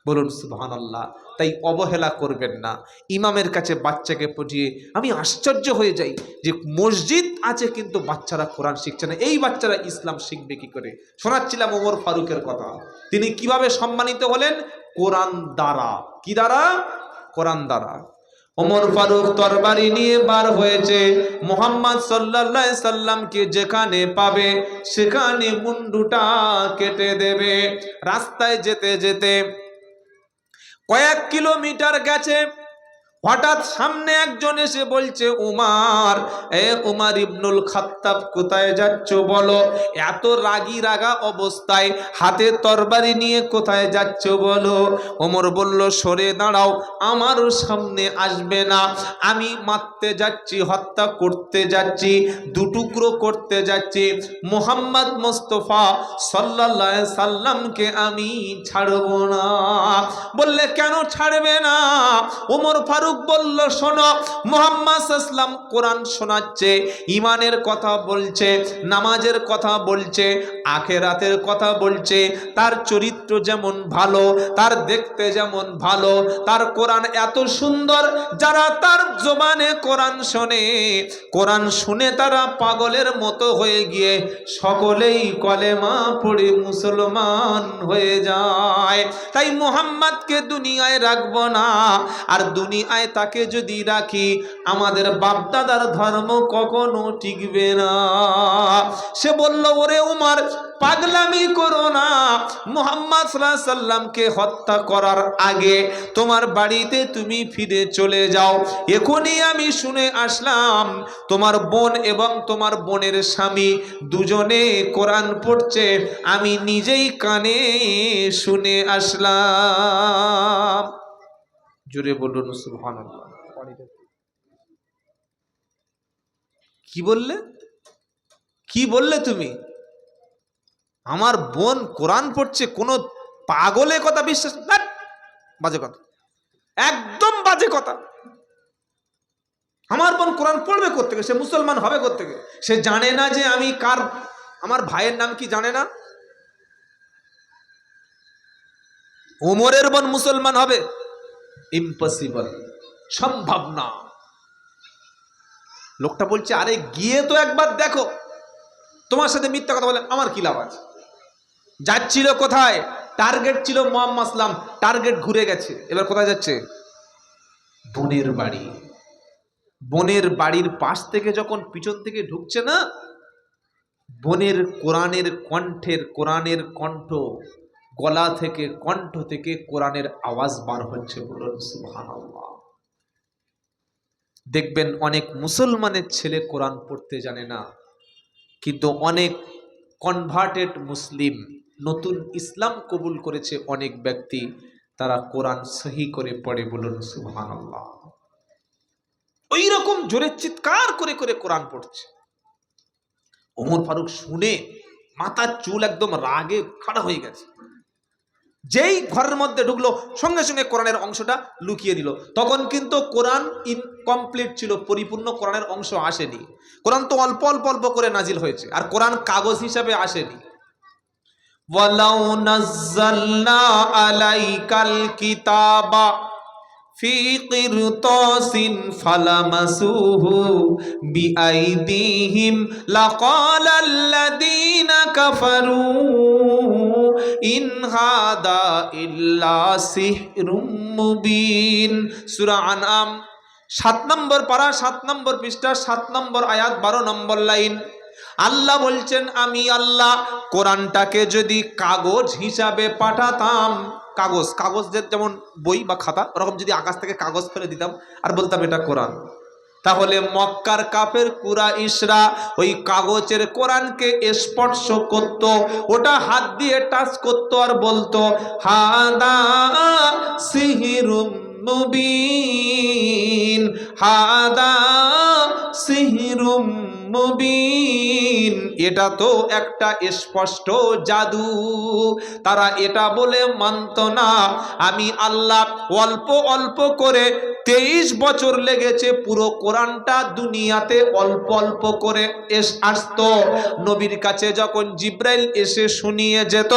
বলুন সুবহানাল্লাহ। তাই অবহেলা করবেন না। ইমামের কাছে বাচ্চাকে পড়িয়ে আমি আশ্চর্য হয়ে যাই যে মসজিদ আছে কিন্তু বাচ্চারা কোরআন শিখছে না। এই বাচ্চারা ইসলাম শিখবে কি করে? শোনাচ্ছিলাম ওমর ফারুকের কথা, তিনি কিভাবে সম্মানিত হলেন? কোরআন দ্বারা। কি দ্বারা? কোরআন দ্বারা। ওমর ফারুক তরবারি নিয়ে বার হয়েছে, মুহাম্মদ সাল্লাল্লাহু আলাইহি সাল্লামকে যেখানে পাবে সেখানে মুন্ডুটা কেটে দেবে। রাস্তায় যেতে যেতে কয়েক কিলোমিটার গেছে, হঠাৎ সামনে একজন এসে বলছে, উমার, এ উমার ইবনুল খাত্তাব কোথায় যাচ্ছ বলো? এত রাগী রাগা অবস্থায় হাতে তরবারি নিয়ে কোথায় যাচ্ছ বলো? ওমর বলল, সরে দাঁড়াও, আমারও সামনে আসবে না, আমি মারতে যাচ্ছি, হত্যা করতে যাচ্ছি, দুটুকরো করতে যাচ্ছি, মুহাম্মদ মুস্তাফা সাল্লাল্লাহু আলাইহি সাল্লামকে আমি ছাড়ব না। বললে কেন ছাড়বে না? ওমর ফারুক বলল, শোনো, মুহাম্মদ সাল্লাল্লাহু আলাইহি কোরআন শোনাচ্ছে, ইমানের কথা বলছে, নামাজের কথা বলছে, আখিরাতের কথা বলছে, তার চরিত্র যেমন ভালো, তার দেখতে যেমন ভালো, তার কোরআন এত সুন্দর, যারা তার জবানে কোরআন শোনে, কোরআন শুনে তারা পাগলের মতো হয়ে গিয়ে সকলেই কলেমা পড়ে মুসলমান হয়ে যায়। তাই মুহাম্মদকে দুনিয়ায় রাখবো না, আর দুনিয়ায় বানায় তাকে যদি রাখি, আমাদের বাপদাদার ধর্ম কখনো টিকবে না। সে বলল, ওরে উমর, পাগলামি করো না। মুহাম্মদ সাল্লাল্লাহু আলাইহি সাল্লামকে হত্যা করার আগে তোমার বাড়িতে তুমি ফিরে চলে যাও। এখনই আমি শুনে আসলাম তোমার বোন এবং তোমার বোনের স্বামী দুজনে কোরআন পড়ছে, আমি নিজেই কানে শুনে আসলাম। জোরে বলুন সুবহানাল্লাহ। কি বললে, কি বললে তুমি? আমার বোন কোরআন পড়ছে, কোনো পাগলে কথা বিশ্বাস? বাজে কথা, একদম বাজে কথা। আমার বোন কোরআন পড়বে কোত্থেকে? সে মুসলমান হবে কোত্থেকে? সে জানে না যে আমি কার, আমার ভাইয়ের নাম কি জানে না? ওমরের বোন মুসলমান হবে? ইম্পসিবল, সম্ভব না। লোকটা বলছে, আরে গিয়ে তো একবার দেখো। তোমার সাথে মিথ্যা কথা বলে আমার কি লাভ আছে? যাচ্ছিল কোথায়? টার্গেট ছিল মুহাম্মদ সাল্লাম, টার্গেট ঘুরে গেছে। এবার কোথায় যাচ্ছে? বোনের বাড়ি। বোনের বাড়ির পাশ থেকে যখন পিছন থেকে ঢুকছে না, বোনের কোরআনের কণ্ঠের, কোরআনের কণ্ঠ, গলা থেকে, কণ্ঠ থেকে কোরআনের আওয়াজ বার হচ্ছে। বলুন সুবহানাল্লাহ। দেখবেন অনেক মুসলমানের ছেলে কোরআন পড়তে জানে না, কিন্তু অনেক কনভার্টেড মুসলিম, নতুন ইসলাম কবুল করেছে অনেক ব্যক্তি, তারা কোরআন সহি করে পড়ে। বলুন সুবহানাল্লাহ। ওই রকম জোরে চিৎকার করে করে কোরআন পড়ছে। ওমর ফারুক শুনে মাথার চুল একদম রাগে খাড়া হয়ে গেছে। যেই ঘরের মধ্যে ঢুকলো, সঙ্গে সঙ্গে কোরআনের অংশটা লুকিয়ে দিল। তখন কিন্তু কোরআন ইনকমপ্লিট ছিল, পরিপূর্ণ কোরআনের অংশ আসেনি। কোরআন তো অল্প অল্প অল্প করে নাজিল হয়েছে, আর কোরআন কাগজ হিসাবে আসেনি। ওয়ালাউ নাজ্জালনা আলাইকাল কিতাবা ফি কিরতাসিন ফালামাসুহু বিআইদিহিম লাকালাল্লাযীনা কাফারু ইন হাদা ইল্লা সিহরুম মুবিন। সূরা আনআম 7 নম্বর পারা, 7 নম্বর পৃষ্ঠা, 7 নম্বর আয়াত, 12 নম্বর লাইন। আল্লাহ বলছেন, আমি আল্লাহ কোরআনটাকে যদি কাগজ হিসাবে পাঠাতাম, কাগজ, কাগজের যেমন বই বা খাতা, ওরকম যদি আকাশ থেকে কাগজ ফেলে দিতাম আর বলতাম এটা কোরআন, তাহলে মক্কার কাফের কুরাইশরা ওই কাগজের কোরআনকে স্পর্শ করত, ওটা হাত দিয়ে টাচ করত আর বলতো হাদা সিহরুম মুবিন, হাদা সিহরুম মুবিন। এটা তো একটা স্পষ্ট জাদু। তারা এটা বলে মানত না। আমি আল্লাহ অল্প অল্প করে 23 বছর লেগেছে পুরো কোরআনটা দুনিয়াতে অল্প অল্প করে আসতো। নবীর কাছে যখন জিব্রাইল এসে শুনিয়ে যেত,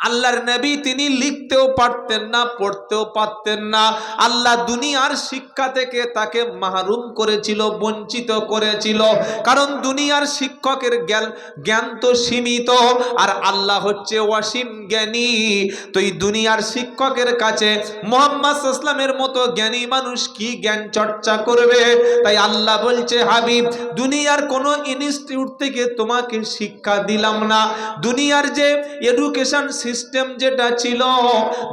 আল্লাহর নবী তিনি লিখতেও পারতেন না, পড়তেও পারতেন না। আল্লাহ দুনিয়ার শিক্ষা থেকে তাকে মাহরুম করেছিল, বঞ্চিত করেছিল। কারণ দুনিয়ার শিক্ষকের জ্ঞান তো সীমিত, আর আল্লাহ হচ্ছে অসীম জ্ঞানী। তো এই দুনিয়ার শিক্ষকের কাছে মুহাম্মদ সাল্লাল্লাহু আলাইহি ওয়াসাল্লামের মতো জ্ঞানী মানুষ কি জ্ঞান চর্চা করবে? তাই আল্লাহ বলছে, হাবিব, দুনিয়ার কোনো ইনস্টিটিউট থেকে তোমাকে শিক্ষা দিলাম না। দুনিয়ার যে এডুকেশন সিস্টেম যেটা ছিল,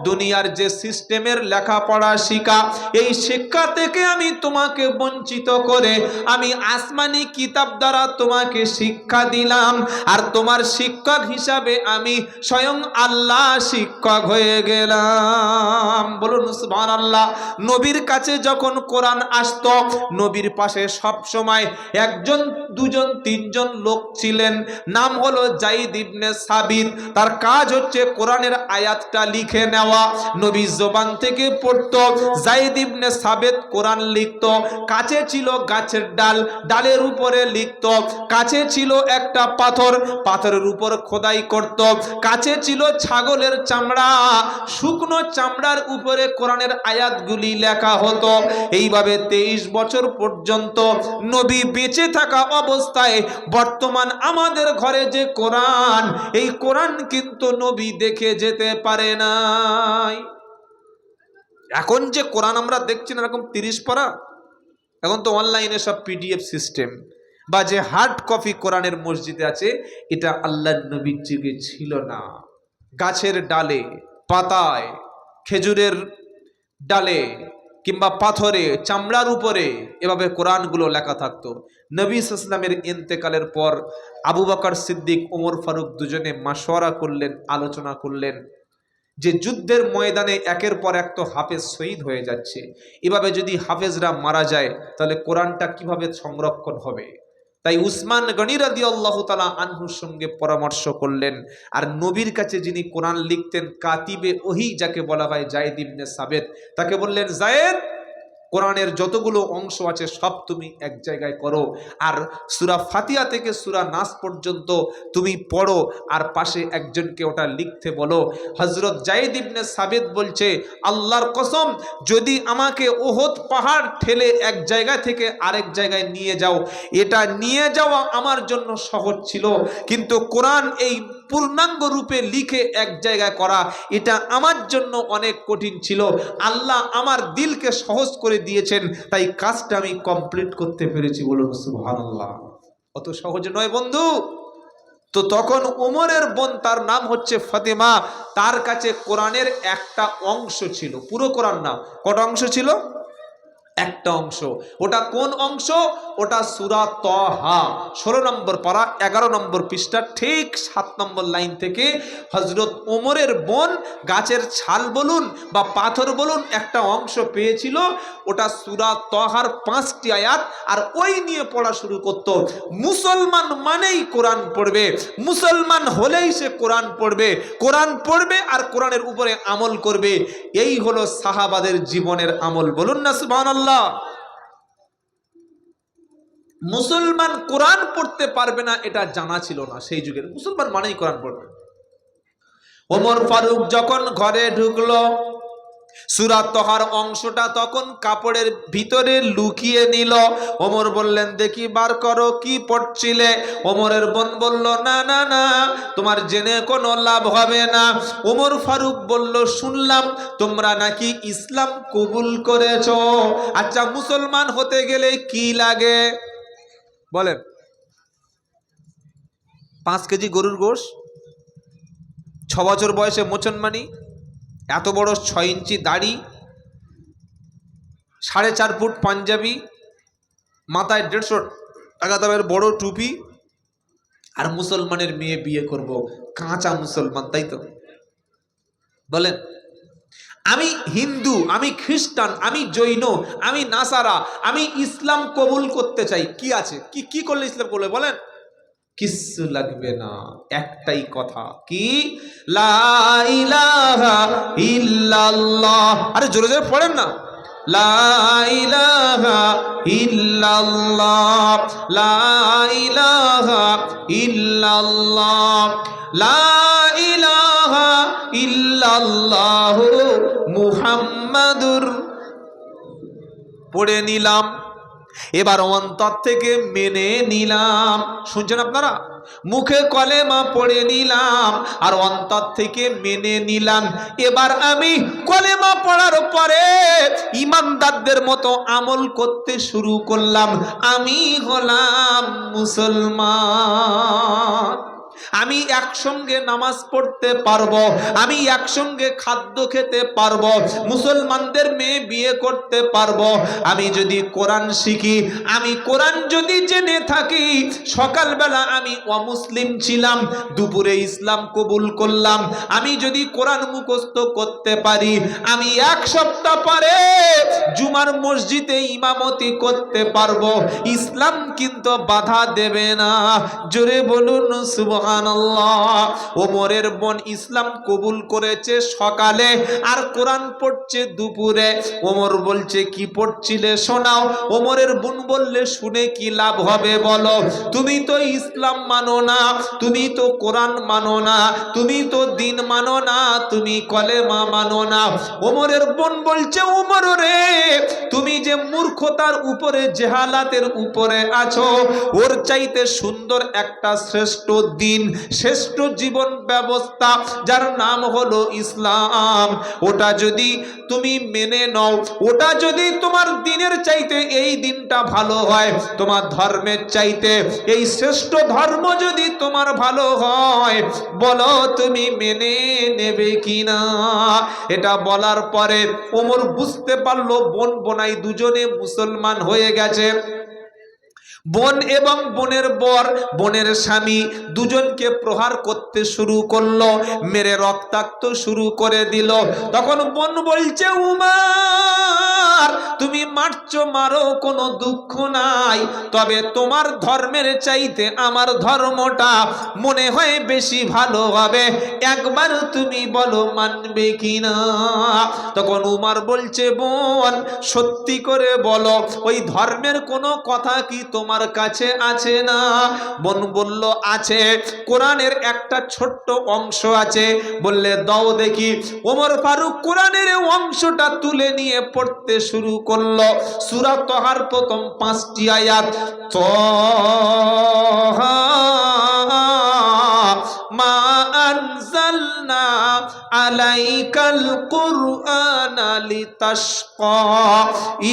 দুনিয়ার যে সিস্টেমের লেখাপড়া শিক্ষা, এই শিক্ষা থেকে আমি তোমাকে বঞ্চিত করে আমি আসমানি কিতাব দ্বারা তোমাকে শিক্ষা দিলাম। আর তোমার শিক্ষক হিসাবে আমি স্বয়ং আল্লাহ শিক্ষক হয়ে গেলাম। বলুন সুবহানাল্লাহ। নবীর কাছে যখন কোরআন আসতো, নবীর পাশে সব সময় একজন, দুজন, তিনজন লোক ছিলেন। নাম হলো যায়েদ ইবনে সাবিত। তার কাজ হচ্ছে কোরআনের আয়াতটা লিখে নেওয়া। নবী জবান থেকে পড়তো, যায়েদ ইবনে সাবিত কোরআন লিখতো। কাছে ছিল গাছের ডাল, ডালের উপরে লিখতো। কাছে ছিল একটা পাথর, পাথরের উপর খোদাই করত। কাছে ছিল ছাগলের চামড়া, শুকনো চামড়ার উপরে কোরআনের আয়াতগুলি লেখা হতো। এইভাবে 23 বছর পর্যন্ত নবী বেঁচে থাকা অবস্থায় বর্তমান আমাদের ঘরে যে কোরআন, এই কোরআন কিন্তু নবী দেখে যেতে পারে নাই। এখন যে কোরআন আমরা দেখছি না এরকম 30 পারা, এখন তো অনলাইনে সব পিডিএফ সিস্টেম, বা যে হার্ড কপি কোরআনের মসজিদে আছে, এটা আল্লাহর নবীর যুগে ছিল না। গাছের ডালে, পাতায়, খেজুরের ডালে কিংবা পাথরে, চামড়ার উপরে এভাবে কোরআনগুলো লেখা থাকতো। নবী ইসলামের ইন্তেকালের পর আবু বকর সিদ্দিক, ওমর ফারুক দুজনে মাশওয়ারা করলেন, আলোচনা করলেন যে যুদ্ধের ময়দানে একের পর এক তো হাফেজ শহীদ হয়ে যাচ্ছে, এভাবে যদি হাফেজরা মারা যায় তাহলে কোরআনটা কিভাবে সংরক্ষণ হবে। তাই উসমান গনি রাদিয়াল্লাহু তাআলা আনহুর সঙ্গে পরামর্শ করলেন। আর নবীর কাছে যিনি কোরআন লিখতেন, কাতিবে ওহী যাকে বলা হয়, যায়েদ ইবনে সাবেত, তাকে বললেন, যায়েদ, কোরআনের যতগুলো অংশ আছে সব তুমি এক জায়গায় করো, আর সূরা ফাতিহা থেকে সূরা নাস পর্যন্ত তুমি পড়ো, আর পাশে একজনকে ওটা লিখতে বলো। হযরত যায়েদ ইবনে সাবিত বলছে, আল্লাহর কসম, যদি আমাকে ওহদ পাহাড় ঠেলে এক জায়গা থেকে আরেক জায়গায় নিয়ে যাও, এটা নিয়ে যাওয়া আমার জন্য সহজ ছিল, কিন্তু কোরআন এই পূর্ণাঙ্গ রূপে লিখে এক জায়গায় করা, এটা আমার জন্য অনেক কঠিন ছিল। আল্লাহ আমার দিলকে সহজ করে দিয়েছেন, তাই কাজটা আমি কমপ্লিট করতে পেরেছি। বলুন সুবহানাল্লাহ। অত সহজ নয় বন্ধু। তো তখন ওমরের বোন, তার নাম হচ্ছে ফাতেমা, তার কাছে কোরআনের একটা অংশ ছিল, পুরো কোরআন না। কত অংশ ছিল? একটা অংশ। ওটা কোন অংশ? ওটা সূরা তাহা 16 নম্বর পারা 11 নম্বর পৃষ্ঠা, ঠিক 7 নম্বর লাইন থেকে হযরত ওমরের বোন গাছের ছাল বলুন বা পাথর বলুন একটা অংশ পেয়েছিল। ওটা সূরা তাহার 5টি আয়াত, আর ওই নিয়ে পড়া শুরু করত। মুসলমান মানেই কোরআন পড়বে, মুসলমান হলেই সে কোরআন পড়বে, কোরআন পড়বে আর কোরআনের উপরে আমল করবে। এই হলো সাহাবাদের জীবনের আমল। বলুন না সুবহানাল্লাহ। মুসলমান কোরআন পড়তে পারবে না এটা জানা ছিল না সেই যুগের। মুসলমান মানেই কোরআন পড়বে। ওমর ফারুক যখন ঘরে ঢুকলো, সূরা তাহার অংশটা তখন কাপড়ের ভিতরে লুকিয়ে নিল। ওমর বললেন, দেখি বার করো, কি পড়ছিলে? ওমরের বোন বলল, না না না, তোমার জেনে কোনো লাভ হবে না। ওমর ফারুক বলল, শুনলাম তোমরা নাকি ইসলাম কবুল করেছো। আচ্ছা, মুসলমান হতে গেলে কি লাগে বলেন? 5 কেজি গরুর গোশ, 6 বছর বয়সে মোচনমানি, এত বড় 6 ইঞ্চি দাড়ি, 4.5 ফুট পাঞ্জাবি, মাথায় 150 টাকা দামের বড় টুপি, আর মুসলমানের মেয়ে বিয়ে করব। কাঁচা মুসলমান, তাই তো? বলেন, আমি হিন্দু, আমি খ্রিস্টান, আমি জৈন, আমি নাসারা, আমি ইসলাম কবুল করতে চাই, কি আছে? কি করলে ইসলাম করলে বলেন? কিচ্ছু লাগবে না, একটাই কথা, কি? লা ইলাহা ইল্লাল্লাহ। আরে জোরে জোরে পড়েন না। লা ইলাহা ইল্লাল্লাহ, লা ইলাহা ইল্লাল্লাহ, লা ইলাহা ইল্লাল্লাহু মুহাম্মাদুর। পড়ে নিলাম, এবার অন্তর থেকে মেনে নিলাম। শুনছেন আপনারা? মুখে কলেমা পড়ে নিলাম আর অন্তর থেকে মেনে নিলাম। এবার আমি কলেমা পড়ার পরে ইমানদারদের মতো আমল করতে শুরু করলাম। আমি হলাম মুসলমান। আমি একসঙ্গে নামাজ পড়তে পারবো, আমি একসঙ্গে খাদ্য খেতে পারবো, মুসলমানদের মেয়ে বিয়ে করতে পারবো। আমি যদি কোরআন শিখি, আমি কোরআন যদি জেনে থাকি, সকালবেলা আমি অমুসলিম ছিলাম, দুপুরে ইসলাম কবুল করলাম, আমি যদি কোরআন মুখস্থ করতে পারি, আমি 1 সপ্তাহ পরে জুমার মসজিদে ইমামতি করতে পারবো। ইসলাম কিন্তু বাধা দেবে না। জোরে বলুন সুবহানাল্লাহ। ওমরের বোন ইসলাম কবুল করেছে সকালে আর কোরআন পড়ছে দুপুরে। ওমর বলছে, কি পড়ছিলে শোনাও। ওমরের বোন বললে, শুনে কি লাভ হবে বলো? তুমি তো ইসলাম মানো না, তুমি তো কোরআন মানো না, তুমি তো দিন মানো না, তুমি কলেমা মানো না। ওমরের বোন বলছে, ওমর রে, তুমি যে মূর্খতার উপরে, জেহালাতের উপরে আছো, ওর চাইতে সুন্দর একটা শ্রেষ্ঠ দিন শ্রেষ্ঠ জীবন ব্যবস্থা যার নাম হলো ইসলাম, ওটা যদি তুমি মেনে নাও, ওটা যদি তোমার দিনের চাইতে এই দিনটা ভালো হয়, তোমার ধর্মের চাইতে এই শ্রেষ্ঠ ধর্ম যদি তোমার ভালো হয়, বলো তুমি মেনে নেবে কিনা? এটা বলার পরে ওমর বুঝতে পারলো বোন বোনাই দুজনে মুসলমান হয়ে গেছে। বোন এবং বোনের বর, বোনের স্বামী দুজনকে প্রহার করতে শুরু করলো, মেরে রক্তাক্ত শুরু করে দিল। তখন বোন বলছে, উমর তুমি মারছো মারো, কোনো দুঃখ নাই, তবে তোমার ধর্মের চাইতে আমার ধর্মটা মনে হয় বেশি ভালো হবে, একবার তুমি বলো মানবে কিনা? তখন উমর বলছে, বোন সত্যি করে বলো, ওই ধর্মের কোনো কথা কি তোমার কাছে আছে না? বোন বলল, আছে, কোরআনের একটা ছোট্ট অংশ আছে। বললে দাও দেখি। ওমর ফারুক কোরআনের অংশটা তুলে নিয়ে পড়তে শুরু করলো। সূরা তহার প্রথম 5টি আয়াত, তহা মা আনজালনা আলাইকাল কুরআনা লিতাশকা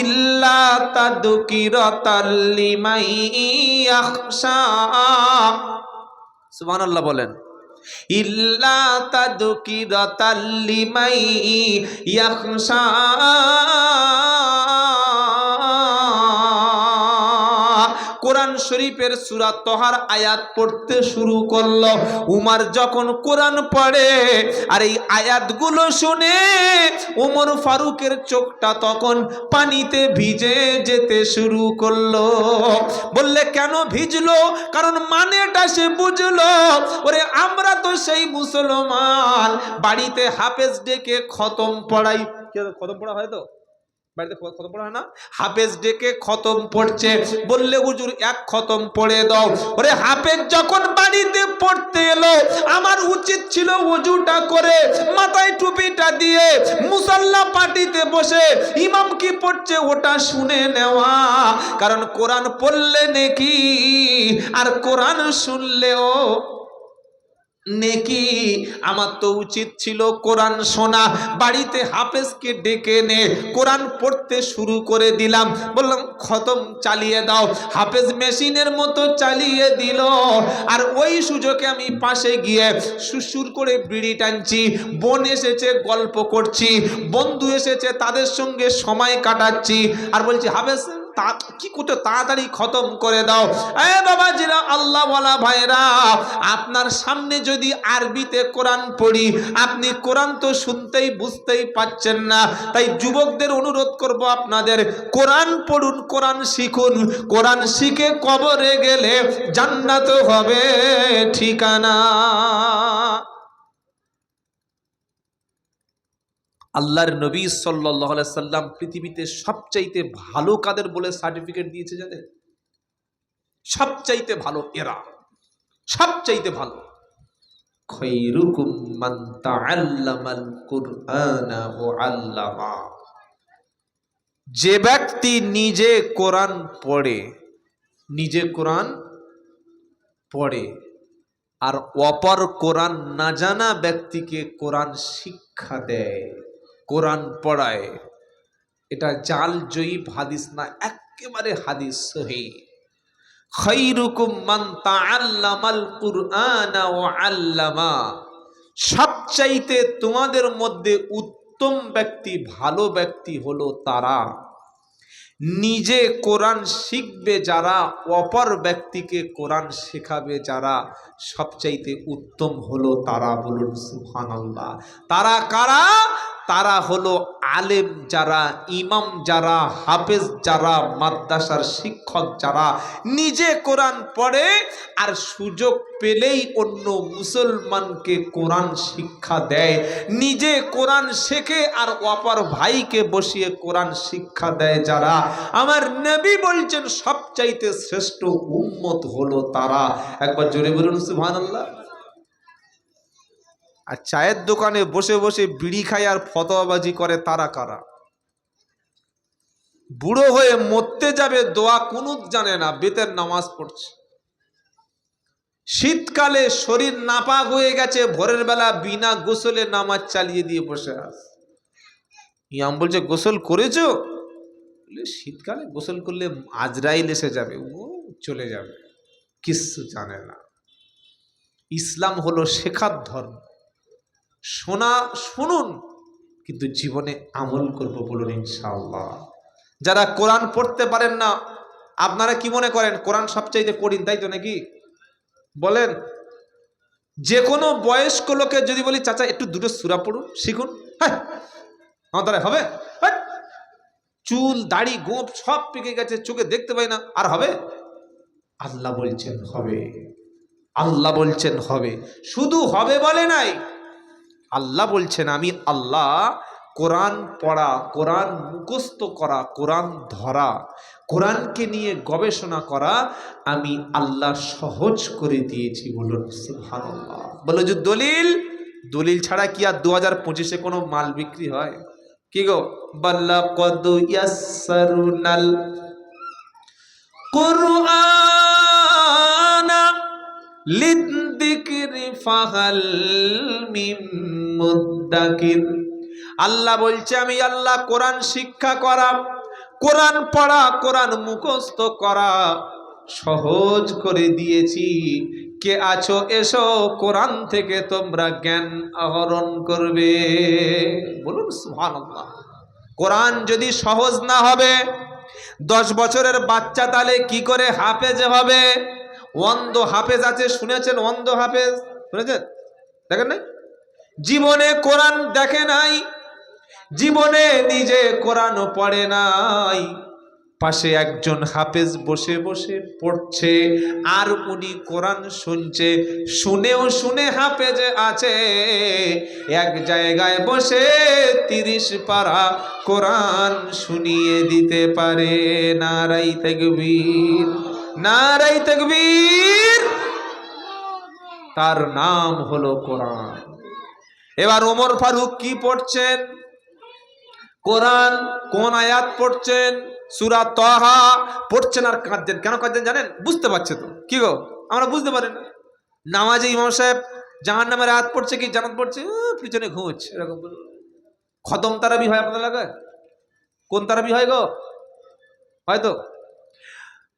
ইল্লা তাদকিরাতাল লিমান ইয়াখশা। সুবহানাল্লাহ বলেন। ইল্লা তাদকিরাতাল লিমান ইয়াখশা। কোরআন শরীফের সূরা তহার আয়াত পড়তে শুরু করলো। উমর যখন কোরআন পড়ে আর এই আয়াতগুলো শুনে ওমর ফারুকের চোখটা তখন পানিতে ভিজে যেতে শুরু করলো। বললে কেন ভিজলো? কারণ মানেটা সে বুঝলো। ওরে আমরা তো সেই মুসলমান, বাড়িতে হাফেজ ডেকে খতম পড়াই। খতম পড়া হয় তো বাড়িতে, খতম পড়া হয় না? হাফেজ ডেকে খতম পড়ছে। বললে হুজুর এক খতম পড়ে দাও। ওরে হাফেজ যখন বাড়িতে পড়তে এলো, আমার উচিত ছিল ওযুটা করে মাথায় টুপিটা দিয়ে মুসাল্লা পাটিতে বসে ইমাম কি পড়ছে ওটা শুনে নেওয়া। কারণ কোরআন পড়লে নেকি, আর কোরআন শুনলেও নেকি। আমার তো উচিত ছিল কোরআন শোনা। বাড়িতে হাফেজকে ডেকে নে, কোরআন পড়তে শুরু করে দিলাম। বললাম খতম চালিয়ে দাও। হাফেজ মেশিনের মতো চালিয়ে দিল। আর ওই সুযোগে আমি পাশে গিয়ে সুসুর করে বিড়ি টানছি। বোন এসেছে গল্প করছি, বন্ধু এসেছে তাদের সঙ্গে সময় কাটাচ্ছি। আর বলছি হাফেজ কি করতে, তাড়াতাড়ি খতম করে দাও। এ বাবাজিরা, আল্লাহ ওয়ালা ভাইরা, আপনার সামনে যদি আরবিতে কোরআন পড়ি, আপনি কোরআন তো শুনতেই বুঝতেই পাচ্ছেন না। তাই যুবকদের অনুরোধ করব, আপনাদের কোরআন পড়ুন, কোরআন শিখুন। কোরআন শিখে কবরে গেলে জান্নাত হবে ঠিকানা। আল্লাহর নবী সাল্লাল্লাহু আলাইহি সাল্লাম পৃথিবীতে সবচাইতে ভালো কাদের বলে সার্টিফিকেট দিয়েছে জানেন? সবচাইতে ভালো এরা, সবচাইতে ভালো। খায়রুকুম মান তাআল্লামাল কুরআনা ওয়া আল্লামা। যে ব্যক্তি নিজে কোরআন পড়ে, নিজে কোরআন পড়ে আর অপর কোরআন না জানা ব্যক্তিকে কোরআন শিক্ষা দেয়, কোরআন পড়ায়, এটা জাল জয়ীব হাদিস না, একেবারে হাদিস সহিহ। খায়রুকুম মান তাআল্লামাল কুরআনা ওয়া আল্লামা। সবচাইতে তোমাদের মধ্যে উত্তম ব্যক্তি, ভালো ব্যক্তি হলো তারা নিজে কোরআন শিখবে যারা, অপর ব্যক্তিকে কোরআন শেখাবে যারা, সবচাইতে উত্তম হলো তারা। বলুন সুবহানাল্লাহ। তারা কারা? তারা হলো আলেম যারা, ইমাম যারা, হাফেজ যারা, মাদ্রাসার শিক্ষক যারা নিজে কোরআন পড়ে আর সুযোগ পেলেই অন্য মুসলমানকে কোরআন শিক্ষা দেয়, নিজে কোরআন শেখে আর অপর ভাইকে বসিয়ে কোরআন শিক্ষা দেয় যারা। আমার নবী বলছেন সবচাইতে শ্রেষ্ঠ উম্মত হলো তারা। একবার জোরে বলুন সুবহানাল্লাহ। আর চায়ের দোকানে বসে বসে বিড়ি খায় আর ফতোয়াবাজি করে তারা কারা? বুড়ো হয়ে মরতে যাবে, দোয়া কুনুত জানে না, বেতের নামাজ পড়ছে। শীতকালে শরীর নাপাক হয়ে গেছে, ভোরের বেলা বিনা গোসলে নামাজ চালিয়ে দিয়ে বসে আছে। ইমাম বলছে গোসল করেছো? শীতকালে গোসল করলে আজরাইল এসে যাবে, ও চলে যাবে, কিছু জানে না। ইসলাম হলো শেখার ধর্ম। শুনুন, কিন্তু জীবনে আমল করব বলুন ইনশাআল্লাহ। যারা কোরআন পড়তে পারেন না, আপনারা কি মনে করেন কোরআন সবচাইতে কঠিন, তাই তো নাকি? বলেন, যে কোনো বয়স্ক লোকে যদি বলি চাচা একটু দুটো সূরা পড়ুন, শিখুন, হ্যাঁ আমার দ্বারা হবে? চুল দাড়ি গোঁফ সব পেকে গেছে, চোখে দেখতে পাই না, আর হবে? আল্লাহ বলছেন হবে, আল্লাহ বলছেন হবে। শুধু হবে বলে নাই, আল্লাহ বলছেন আমি আল্লাহ কোরআন পড়া, কোরআন মুখস্থ করা, কোরআন ধরা, কোরআনকে নিয়ে গবেষণা করা আমি আল্লাহ সহজ করে দিয়েছি। বলুন সুবহানাল্লাহ। বলো যে দলিল ছাড়া কি আর 2025-এ কোনো মাল বিক্রি হয়? কি গো, বাল্লাকাদ ইয়াসসারনাল কুরআনা লিযিকরি ফাহাল মিন মুদ্দাকির। আল্লাহ বলছে আমি আল্লাহ কোরআন শিক্ষা করা, কোরআন পড়া, কোরআন মুখস্থ করা সহজ করে দিয়েছি। কে আছো এসো, কোরআন থেকে তোমরা জ্ঞান আহরণ করবে। বলুন সুবহানাল্লাহ। কোরআন যদি সহজ না হবে, 10 বছরের বাচ্চা তাহলে কি করে হাফেজ হবে? অন্ধ হাফেজ আছে, শুনেছেন? অন্ধ হাফেজ শুনেছেন? দেখেন নাই? জীবনে কোরআন দেখে নাই, জীবনে নিজে কোরআন পড়ে নাই, পাশে একজন হাফেজ বসে বসে পড়ছে আর উনি কোরআন শুনছে, শুনেও শুনে হাফেজ আছে, এক জায়গায় বসে 30 পারা কোরআন শুনিয়ে দিতে পারে। নারাই তাকবীর, নারাই তাকবীর। তার নাম হলো কোরআন। এবার ওমর ফারুক কি পড়ছেন? কোরআন কোন আয়াত পড়ছেন? সূরা তাহা পড়ছেন আর কাঁদছেন। কেন কাঁদছেন জানেন? বুঝতে পারছে তো। কি গো, আমরা বুঝতে পারি না। নামাজে ইমাম সাহেব জাহান্নামের আয়াত পড়ছে কি জান্নাত পড়ছে, পিছনে ঘুমোচ্ছে, এরকম খতম তারাবি হয় আপনাদের এলাকায়? কোন তারাবি হয় গো? হয়তো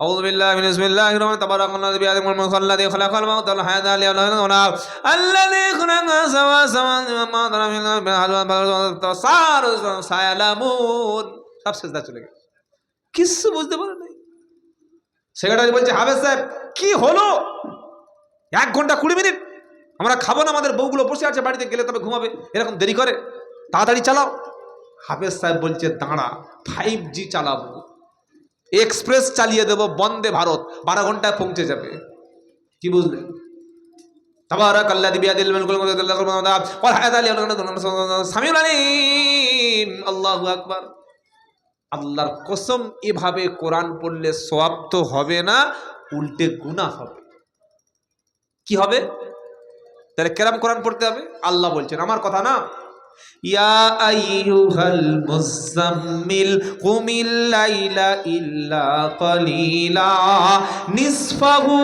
আউযু বিল্লাহি মিনাশ বিসমিল্লাহির রহমানির রহিম তাবারাকাল্লাযী বিয়াদিহিল মুলকু আল্লাযী খালাকাল মাউতা ওয়াল হায়াতা লিয়াবলুয়াকুম আল্লাযী খালাকা সামাওয়াতি ওয়াল আরদা সায়ালামুন। সব সিজদা চলে গেছে, কিছু বুঝতে পারে নাই। সেক্রেটারি বলছে হাফেজ সাহেব কি হলো? 1 ঘন্টা 20 মিনিট আমরা খাবো না, আমাদের বউগুলো বসে আছে বাড়িতে, গেলে তবে ঘুমাবে, এরকম দেরি করে, তাড়াতাড়ি চালাও। হাফেজ সাহেব বলছে দাঁড়া, 5G চালাবো, এক্সপ্রেস চালিয়ে দেব, বন্দে ভারত, 12 ঘন্টায় পৌঁছে যাবে। কি বুঝলেন? তাবারাকাল্লাযী বিয়াদিহিল মুলকু ওয়াল হায়াতা সামিউল আলীম। আল্লাহু আকবার। আল্লাহর কসম, এভাবে কোরআন পড়লে সওয়াব তো হবে না, উল্টে গুনাহ হবে। কি হবে? তাহলে কেরাম কোরআন পড়তে হবে। আল্লাহ বলছেন, আমার কথা না, ইয়া আইয়ুহাল মুযাম্মিল কুমিল লাইলা ইল্লা কালিলা নিসফাহু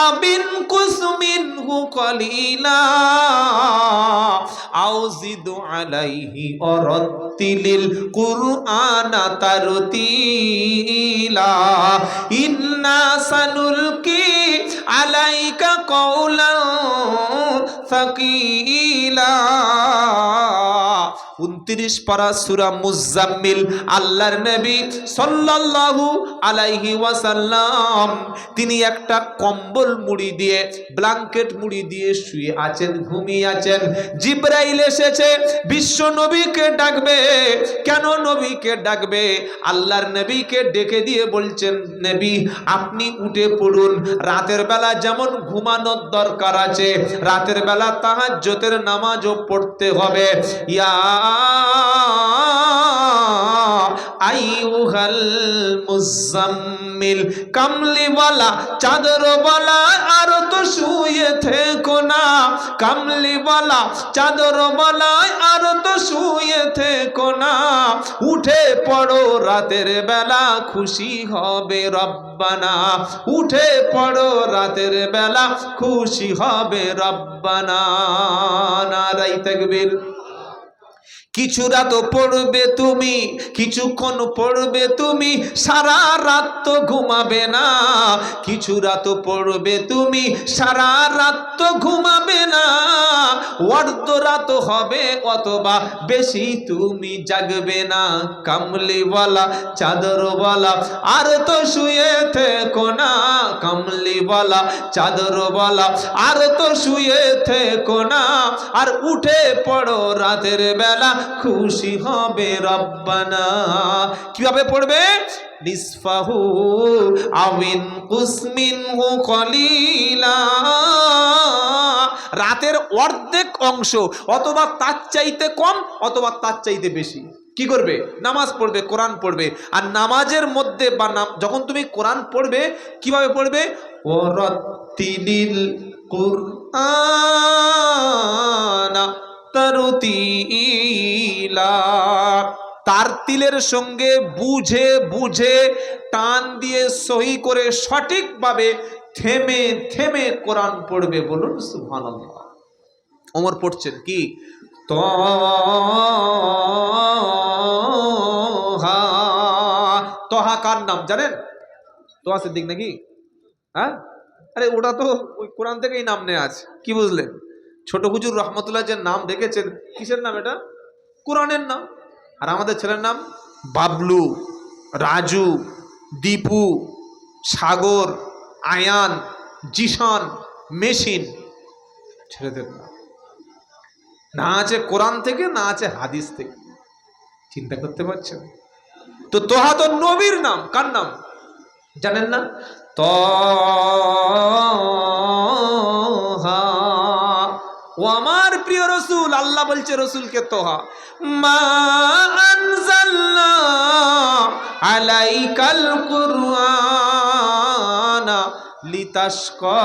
আবিনকুস মিনহু কালিলা আও জিদ আলাইহি ওয়ারাত্তিলিল কুরআনা তারতিলা ইন্না সানুলকি আলাইকা কাওলান সাকিলা। 29 পারা সূরা মুজাম্মিল। আল্লাহর নবী সাল্লাল্লাহু আলাইহি ওয়াসাল্লাম তিনি একটা কম্বল মুড়ি দিয়ে, ব্ল্যাঙ্কেট মুড়ি দিয়ে শুয়ে আছেন, ঘুমিয়ে আছেন। জিবরাইল এসেছে, বিশ্ব নবীকে ডাকবে। কেন নবীকে ডাকবে? আল্লাহর নবীকে ডেকে দিয়ে বলছেন, নবী আপনি উঠে পড়ুন, রাতের বেলা যেমন ঘুমানোর দরকার আছে, রাতের বেলা তাহাজ্জুদের নামাজও পড়তে হবে। ইয়া আইয়ুহাল মুজাম্মিল, কামলিওয়ালা চাদরওয়ালা আর তো শুয়ে থেকো না, কামলিওয়ালা চাদরওয়ালা আর তো শুয়ে থেকো না, উঠে পড়ো রাতের বেলা খুশি হবে রব্বানা, উঠে পড়ো রাতের বেলা খুশি হবে রব্বানা। নারায়ে তাকবীর। কিছু রাত পড়বে তুমি, কিছুক্ষণ পড়বে তুমি, সারা রাত তো ঘুমাবে না। কিছু রাত পড়বে তুমি, সারা রাত তো ঘুমাবে না। অর্ধ রাত হবে অথবা বেশি তুমি জাগবে না। কামলিওয়ালা চাদরওয়ালা আর তো শুয়ে থেকো না, কামলিওয়ালা চাদরওয়ালা আর তো শুয়ে থেকো না, আর উঠে পড়ো রাতের বেলা খুশি হবে রব্বানা। কিভাবে পড়বে? নিসফাহু আউইন কুসমিনহু কলিলা, রাতের অর্ধেক অংশ অথবা তার চাইতে কম অথবা তার চাইতে বেশি কি করবে? নামাজ পড়বে, কোরআন পড়বে। আর নামাজের মধ্যে বা যখন তুমি কোরআন পড়বে কিভাবে পড়বে? ওয়ারাত্তিলিল কুরআনা তারতিলা, তার তিলের সঙ্গে বুঝে বুঝে টান দিয়ে সহি করে সঠিকভাবে থেমে থেমে কোরআন পড়বে। বলুন সুবহানাল্লাহ। ওমর পড়ছেন কি? তহা, তহা কার নাম জানেন? তোহা সিদ্দিক নাকি? হ্যাঁ, আরে ওটা তো ওই কোরআন থেকেই নাম নেওয়া আছে। কি বুঝলেন? ছোট হুজুর রহমতুল্লাহ যে নাম রেখেছেন, কিসের নাম এটা? কোরআনের নাম। আর আমাদের ছেলের নাম বাবলু, রাজু, দীপু, সাগর, আয়ান, জিশান, মেশিন। ছেলেদের নাম না আছে কোরআন থেকে, না আছে হাদিস থেকে। চিন্তা করতে পারছেন? তো তোহা তো নবীর নাম। কার নাম জানেন না? তোহা, ও আমার প্রিয় রসুল। আল্লাহ বলছে রসুলকে তোহা, মা আনজালনা আলাইকাল কুরআনা লিতাশকা,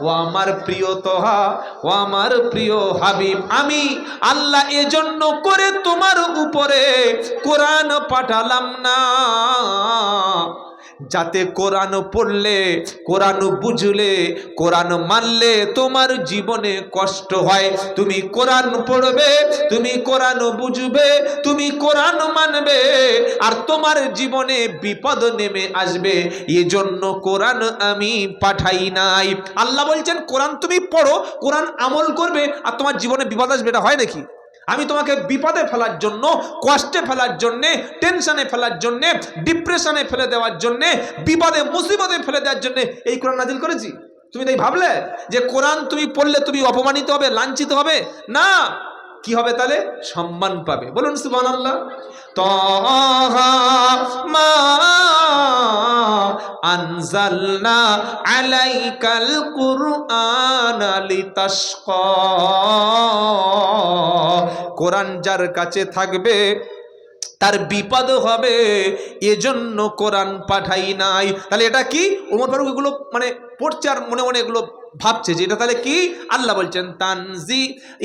ও আমার প্রিয় তোহা, ও আমার প্রিয় হাবিব, আমি আল্লাহ এজন্য করে তোমার উপরে কোরআন পাঠালাম না যাতে কোরআন পড়লে, কোরআন বুঝলে, কোরআন মানলে তোমার জীবনে কষ্ট হয়। তুমি কোরআন পড়বে, তুমি কোরআন বুঝবে, তুমি কোরআন মানবে, আর তোমার জীবনে বিপদ নেমে আসবে। এজন্য কোরআন আমি পাঠাই নাই। আল্লাহ বলছেন কোরআন তুমি পড়ো, কোরআন আমল করবে, আর তোমার জীবনে বিপদ আসবে। এটা হয় নাকি? আমি তোমাকে বিপদে ফেলার জন্য, কষ্টে ফেলার জন্যে, টেনশনে ফেলার জন্যে, ডিপ্রেশনে ফেলে দেওয়ার জন্যে, বিপদে মুসিবতে ফেলে দেওয়ার জন্যে এই কোরআন নাজিল করেছি। তুমি তাই ভাবলে যে কোরআন তুমি পড়লে তুমি অপমানিত হবে, লাঞ্ছিত হবে? না, কি হবে তাহলে? সম্মান পাবে। বলুন সুবহানাল্লাহ। তাহা মা আনজালনা আলাইকাল কুরআনা লিতাশকা, কোরআন যার কাছে থাকবে তার বিপদ হবে, এজন্য কোরআন পাঠাই নাই। তাহলে এটা কি? ওমর ফারুক এগুলো মানে পড়ছে আর মনে মনে এগুলো ভাবছে যে এটা তাহলে কি? আল্লাহ বলছেন তানজি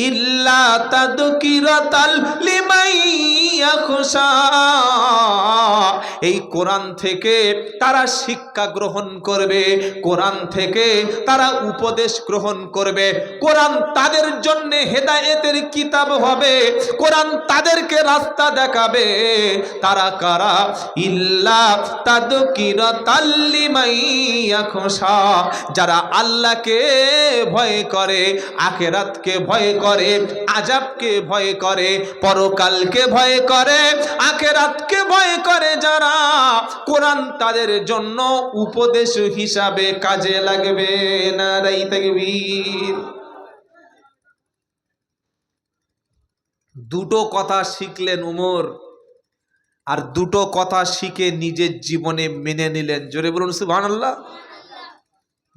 ইল্লা তাদকিরাতাল লিমান ইয়াখশা, এই কোরআন থেকে তারা শিক্ষা গ্রহণ করবে, কোরআন থেকে তারা উপদেশ গ্রহণ করবে, কোরআন তাদের জন্য হেদায়েতের কিতাব হবে, কোরআন তাদেরকে রাস্তা দেখাবে। তারা কারা? ইল্লা তাদকিরাতাল লিমান ইয়াখশা, যারা আল্লাহকে ভয় করে, আখিরাতকে ভয় করে, আযাবকে ভয় করে, পরকালকে ভয় করে, আখিরাতকে ভয় করে, যারা কোরআন তাদের জন্য উপদেশ হিসাবে কাজে লাগবে। নারায়ে তাকবীর। দুটো কথা শিখলেন উমর, আর দুটো কথা শিখে নিজের জীবনে মেনে নিলেন। জোরে বলুন সুবহানাল্লাহ।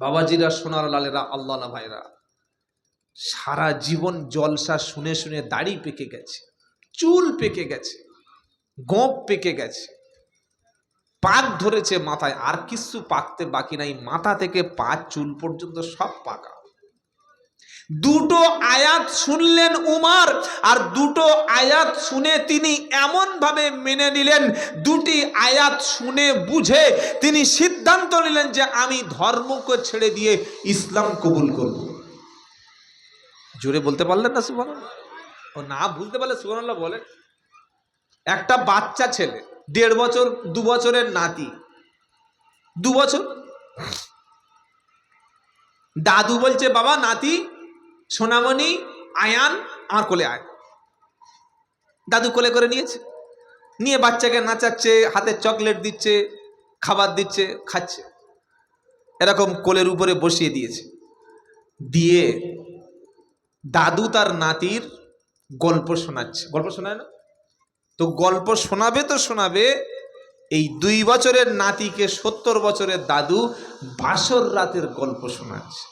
বাবাজিরা, সোনার লালেরা, আল্লাহ ভাইরা, সারা জীবন জলসা শুনে শুনে দাড়ি পেকে গেছে, চুল পেকে গেছে, গোঁপ পেকে গেছে, পাক ধরেছে মাথায়, আর কিছু পাকতে বাকি নাই। মাথা থেকে পা চুল পর্যন্ত সব পাকা। দুটো আয়াত শুনলেন উমর, আর দুটো আয়াত শুনে তিনি এমন ভাবে মেনে নিলেন, দুটি আয়াত শুনে বুঝে তিনি সিদ্ধান্ত নিলেন যে আমি ধর্মকে ছেড়ে দিয়ে ইসলাম কবুল করব। জোরে বলতে পারলেন না সুবহানাল্লাহ? ও না বুঝতে পারলে সুবহানাল্লাহ বলেন। একটা বাচ্চা ছেলে, 1.5 বছর 2 বছরের নাতি, 2 বছর, দাদু বলছে বাবা নাতি সোনামণি আয়ান আমার কোলে আয়। দাদু কোলে করে নিয়েছে, নিয়ে বাচ্চাকে নাচাচ্ছে, হাতে চকলেট দিচ্ছে, খাবার দিচ্ছে, খাচ্ছে, এরকম কোলের উপরে বসিয়ে দিয়েছে। দিয়ে দাদু তার নাতির গল্প শোনাচ্ছে, গল্প শোনায় না তো, গল্প শোনাবে তো শোনাবে, এই 2 বছরের নাতিকে 70 বছরের দাদু বাসর রাতের গল্প শোনাচ্ছে।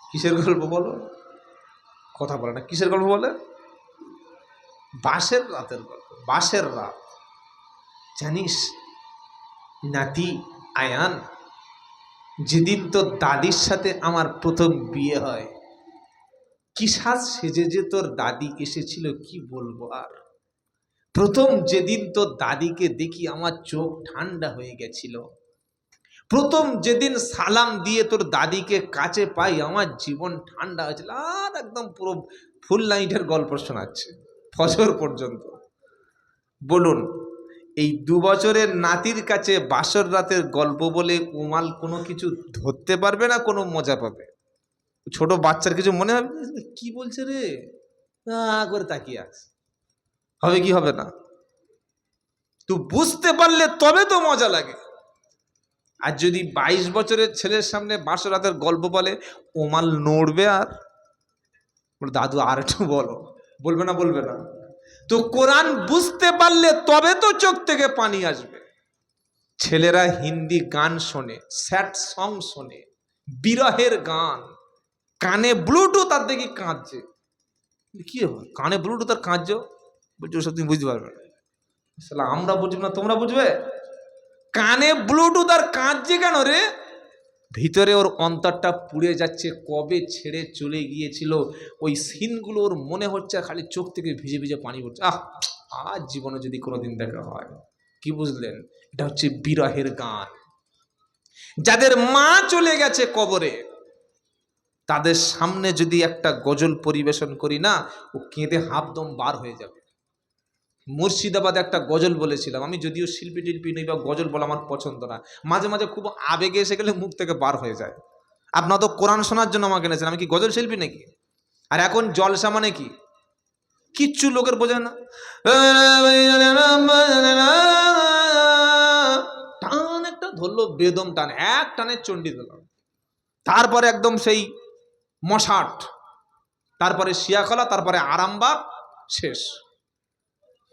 কিসের গল্প বলো? কথা বলে না, কিসের গল্প বলে? বাসের রাতের গল্প। বাসের রাত। জানিস নাতি আয়ান, যেদিন তোর দাদির সাথে আমার প্রথম বিয়ে হয়, কি সাজ সেজে যে তোর দাদি এসেছিল কি বলবো আর। প্রথম যেদিন তোর দাদিকে দেখি আমার চোখ ঠান্ডা হয়ে গেছিল। প্রথম যেদিন সালাম দিয়ে তোর দাদিকে কাছে পাই আমার জীবন ঠান্ডা হয়েছিল। আর একদম পুরো ফুল নাইটের গল্প শোনাচ্ছে ফজর পর্যন্ত। বলুন, এই 2 বছরের নাতির কাছে বাসর রাতের গল্প বলে উমাল কোনো কিছু ধরতে পারবে না, কোনো মজা পাবে? ছোট বাচ্চার কিছু মনে হবে? কি বলছে রে করে তাকিয়ে আছে, হবে কি হবে না? তো বুঝতে পারলে তবে তো মজা লাগে। আর যদি 22 বছরের ছেলের সামনে বাসর রাতের গল্প বলে, ওমাল নড়বে আর দাদু আর একটু বলো, বলবে না? বলবে না। তো কোরআন বুঝতে পারলে তবে তো চোখ থেকে পানি আসবে। ছেলেরা হিন্দি গান শোনে, স্যাড সং শোনে, বিরহের গান, কানে ব্লুটুথ, আর দেখি কাঁদছে। কি হবে কানে ব্লুটুথ আর কাঁদছো? বলছো ওসব তুমি বুঝতে পারবে না। আমরা বুঝবো না, তোমরা বুঝবে? কানে ব্লুটুথ আর কাঁদছে কেন রে? ভিতরে ওর অন্তরটা পুড়ে যাচ্ছে, কবে ছেড়ে চলে গিয়েছিল ওই সিনগুলো ওর মনে হচ্ছে, খালি চোখ থেকে ভিজে ভিজে পানি পড়ছে। আজ জীবনে যদি কোনোদিন দেখা হয়। কি বুঝলেন? এটা হচ্ছে বিরহের গান। যাদের মা চলে গেছে কবরে, তাদের সামনে যদি একটা গজল পরিবেশন করি না, ও কেঁদে হাফদম বার হয়ে যাবে। মুর্শিদাবাদে একটা গজল বলেছিলাম আমি, যদিও শিল্পী টিল্পী নেই বা গজল বলা আমার পছন্দ না, মাঝে মাঝে খুব আবেগে এসে গেলে মুখ থেকে বার হয়ে যায়। আপনারা তো কোরআন শোনার জন্য আমাকে এনেছেন, আমি কি গজল শিল্পী নাকি? আর এখন জলসা মানে কি কিচ্ছু লোকের বোঝে না। টান একটা ধরলো, বেদম টান, এক টানের চণ্ডী দিলাম, তারপরে একদম সেই মশাট, তারপরে শিয়াখলা, তারপরে আরামবাগ, শেষ।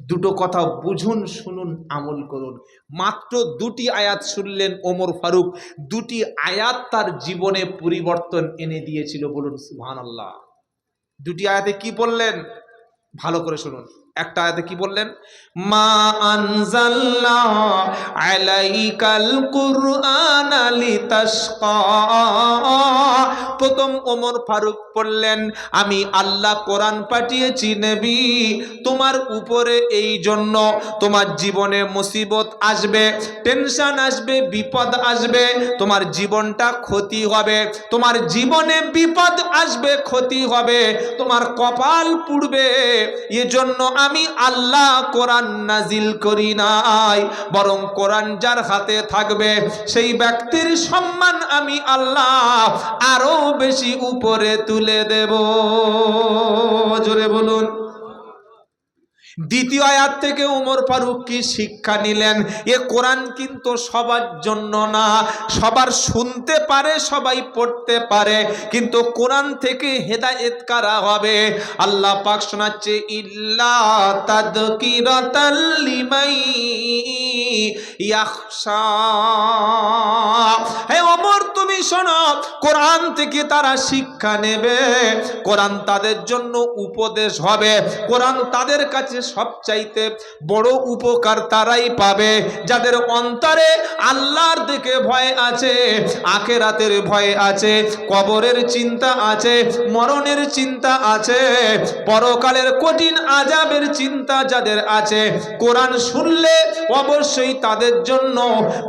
দুটো কথা বুঝুন, শুনুন, আমল করুন। মাত্র 2টি আয়াত শুনলেন ওমর ফারুক, 2টি আয়াত তার জীবনে পরিবর্তন এনে দিয়েছিল। বলুন সুবহানাল্লাহ। 2টি আয়াতে কি বললেন ভালো করে শুনুন। একটা আয়াতে কি বললেন? মা আনজালনা আলাইকাল কুরআনা লিতাশকা। প্রথম ওমর ফারুক বললেন, আমি আল্লাহ কোরআন পাঠিয়েছি নবী তোমার উপরে, এই জন্য তোমার জীবনে মুসিবত আসবে, টেনশন আসবে, বিপদ আসবে, তোমার জীবনটা ক্ষতি হবে, তোমার জীবনে বিপদ আসবে, ক্ষতি হবে, তোমার কপাল পুড়বে। এজন্য আমি আল্লাহ কোরআন নাজিল করি নাই, বরং কোরআন যার হাতে থাকবে সেই ব্যক্তির সম্মান আমি আল্লাহ আরো বেশি উপরে তুলে দেব। জোরে বলুন। দ্বিতীয় আয়াত থেকে ওমর ফারুক কি শিক্ষা নিলেন? এ কোরআন কিন্তু সবার জন্য না, সবার শুনতে পারে, সবাই পড়তে পারে, কিন্তু কোরআন থেকে হেদায়েত কারা হবে? আল্লাহ পাক শোনাচ্ছে, ইল্লা তাযকিরাতাল লিমান ইয়াখশা। হে ওমর তুমি শোনো, কোরআন থেকে তারা শিক্ষা নেবে, কোরআন তাদের জন্য উপদেশ হবে, কোরআন তাদের কাছে সবচাইতে বড় উপকার তারাই পাবে যাদের অন্তরে আল্লাহর দিকে ভয় আছে, আখিরাতের ভয় আছে, কবরের চিন্তা আছে, মরণের চিন্তা আছে, পরকালের কঠিন আযাবের চিন্তা যাদের আছে, কোরআন শুনলে অবশ্যই তাদের জন্য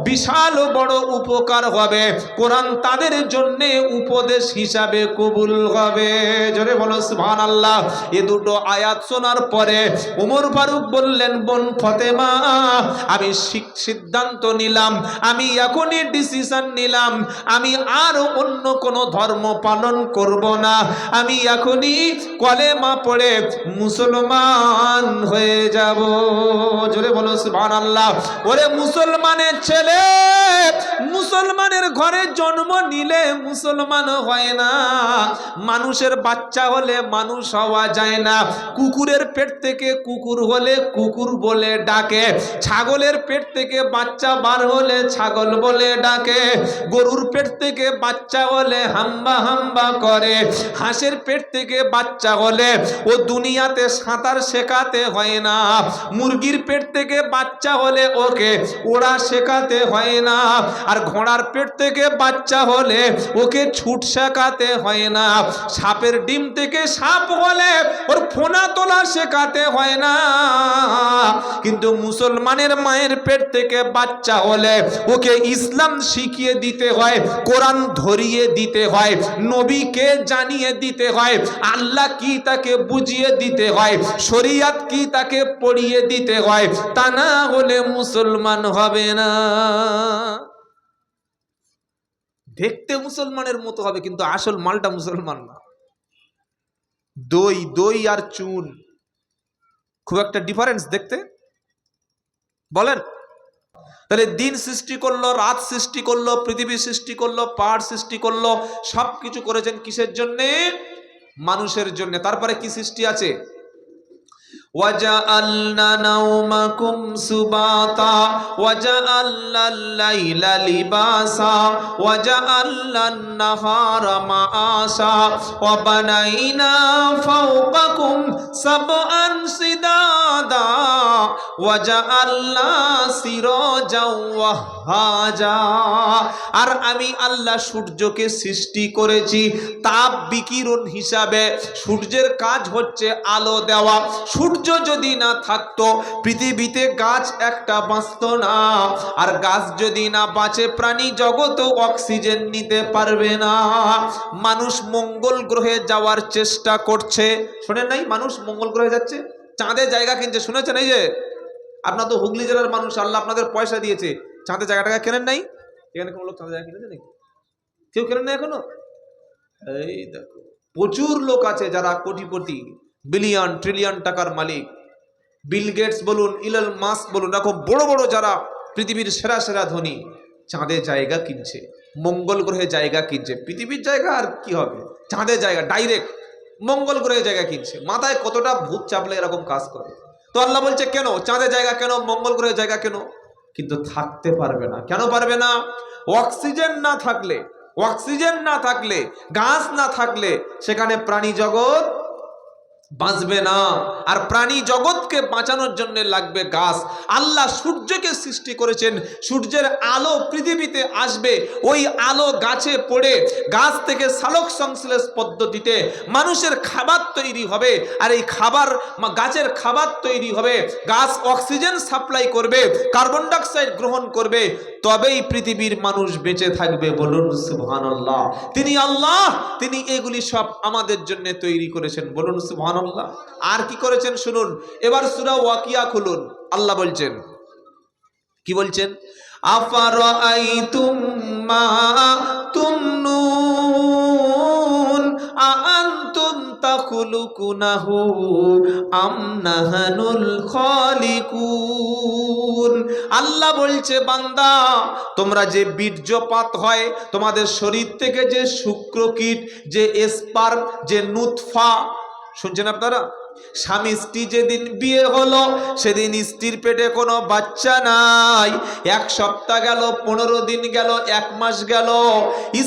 বিশাল বড় উপকার হবে, কোরআন তাদের জন্য উপদেশ হিসাবে কবুল হবে। জোরে বলো সুবহানাল্লাহ। এ দুটো আয়াত শোনার পরে ওমর ফারুক বললেন, বোন ফাতেমা, আমি সিদ্ধান্ত নিলাম, আমি এখনই ডিসিশন নিলাম, আমি আর অন্য কোনো ধর্ম পালন করব না, আমি এখনই কলেমা পড়ে মুসলমান হয়ে যাব। জোরে বলো সুবহানাল্লাহ। ওরে মুসলমানের ছেলে, মুসলমানের ঘরে জন্ম নিলে মুসলমান হয় না, মানুষের বাচ্চা হলে মানুষ হওয়া যায় না, কুকুরের পেট থেকে কুকুর হলে কুকুর বলে ডাকে, ছাগলের পেট থেকে বাচ্চা বার হলে ছাগল বলে ডাকে, গরুর পেট থেকে বাচ্চা হলে হাম্বা হাম্বা করে, হাঁসের পেট থেকে বাচ্চা হলে ও দুনিয়াতে সাঁতার শেখাতে হয় না, মুরগির পেট থেকে বাচ্চা হলে ওকে ওড়া শেখাতে হয় না, আর ঘোড়ার পেট থেকে বাচ্চা হলে ওকে ছুট শেখাতে হয় না, সাপের ডিম থেকে সাপ হলে ওর ফোনা তোলা শেখাতে হয় না, কিন্তু মুসলমানের মায়ের পেট থেকে বাচ্চা হলে ওকে ইসলাম শিখিয়ে দিতে হয়, কোরআন ধরিয়ে দিতে হয়, নবীকে জানিয়ে দিতে হয়, আল্লাহ কি তাকে বুঝিয়ে দিতে হয়, শরিয়ত কি তাকে পড়িয়ে দিতে হয়, তা না হলে মুসলমান হবে না। দেখতে মুসলমানের মতো হবে কিন্তু আসল মালটা মুসলমান না। দই দই আর চুন খুব একটা ডিফারেন্স দেখতে, বলেন? তাহলে দিন সৃষ্টি করলো, রাত সৃষ্টি করলো, পৃথিবী সৃষ্টি করলো, পাহাড় সৃষ্টি করলো, সবকিছু করেছেন কিসের জন্যে? মানুষের জন্য। তারপরে কি সৃষ্টি আছে? وَجَعَلْنَا نَوْمَكُمْ سُبَاتًا وَجَعَلْنَا اللَّيْلَ لِبَاسًا وَجَعَلْنَا النَّهَارَ مَعَاشًا وَبَنَيْنَا فَوْقَكُمْ سَبْعًا شِدَادًا وَجَعَلْنَا سِرَاجًا وَهَّاجًا। আর আমি আল্লাহ সূর্যকে সৃষ্টি করেছি তাপ বিকিরণ হিসাবে। সূর্যের কাজ হচ্ছে আলো দেওয়া। সূর্য যদি না থাকতো পৃথিবীতে গাছ একটা বাঁচত না, আর গাছ যদি না বাঁচে প্রাণী জগৎও অক্সিজেন নিতে পারবে না। মানুষ মঙ্গল গ্রহে যাওয়ার চেষ্টা করছে, শোনেন নাই? মানুষ মঙ্গল গ্রহে যাচ্ছে, চাঁদে জায়গা কিনছে, শুনেছেন? এই যে আপনার তো হুগলি জেলার মানুষ, আল্লাহ আপনাদের পয়সা দিয়েছে, চাঁদে জায়গাটাকে কেনেন নাই? এখানে কোনো লোক চাঁদে জায়গা কিনেছে নাকি? কেউ কেনেন না এখনো? এই দেখো, প্রচুর লোক আছে যারা কোটিপতি, বিলিয়ন ট্রিলিয়ন টাকার মালিক। বিল গেটস বলুন, ইলন মাস্ক বলুন, এরকম বড় বড় যারা পৃথিবীর সেরা সেরা ধনী, চাঁদে জায়গা কিনছে, মঙ্গল গ্রহে জায়গা কিনছে। পৃথিবীর জায়গা আর কি হবে, চাঁদের জায়গা ডাইরেক্ট মঙ্গল গ্রহে জায়গা কিনছে। মাথায় কতটা ভূত চাপলে এরকম কাজ করে? তো আল্লাহ বলছে কেন চাঁদে জায়গা, কেন মঙ্গল গ্রহে জায়গা, কেন? কিন্তু থাকতে পারবে না। কেন পারবে না? অক্সিজেন না থাকলে, অক্সিজেন না থাকলে, গাছ না থাকলে সেখানে প্রাণী জগৎ বাঁচবে না। আর প্রাণী জগৎকে বাঁচানোর জন্য লাগবে গাছ। আল্লাহ সূর্যকে সৃষ্টি করেছেন, সূর্যের আলো পৃথিবীতে আসবে, ওই আলো গাছে পড়ে গাছ থেকে সালোক সংশ্লেষ পদ্ধতিতে মানুষের খাবার তৈরি হবে। আর এই খাবার, গাছের খাবার তৈরি হবে, গাছ অক্সিজেন সাপ্লাই করবে, কার্বন ডাইঅক্সাইড গ্রহণ করবে, তবেই পৃথিবীর মানুষ বেঁচে থাকবে। বলুন সুবহানাল্লাহ। তিনি আল্লাহ, তিনি এগুলি সব আমাদের জন্য তৈরি করেছেন। বলুন সুবহানাল্লাহ। আর কি করেছেন শুনুন। এবার সূরা ওয়াকিয়া খুলুন, আল্লাহ বলছেন, কি বলছেন? আফারাআইতুম মা তুমনুন আআনতুম তাখলুকুনাহু আম নাহনুল খালিকুন। আল্লাহ বলছে, বান্দা তোমরা যে বীর্যপাত হয়, তোমাদের শরীর থেকে যে শুক্রকীট, যে স্পার্ম, যে নুতফা, শুনছেন আপনারা? স্বামী স্ত্রী যেদিন বিয়ে হলো সেদিন স্ত্রীর পেটে কোনো বাচ্চা নাই। 1 সপ্তাহ গেল, 15 দিন গেল, 1 মাস গেল।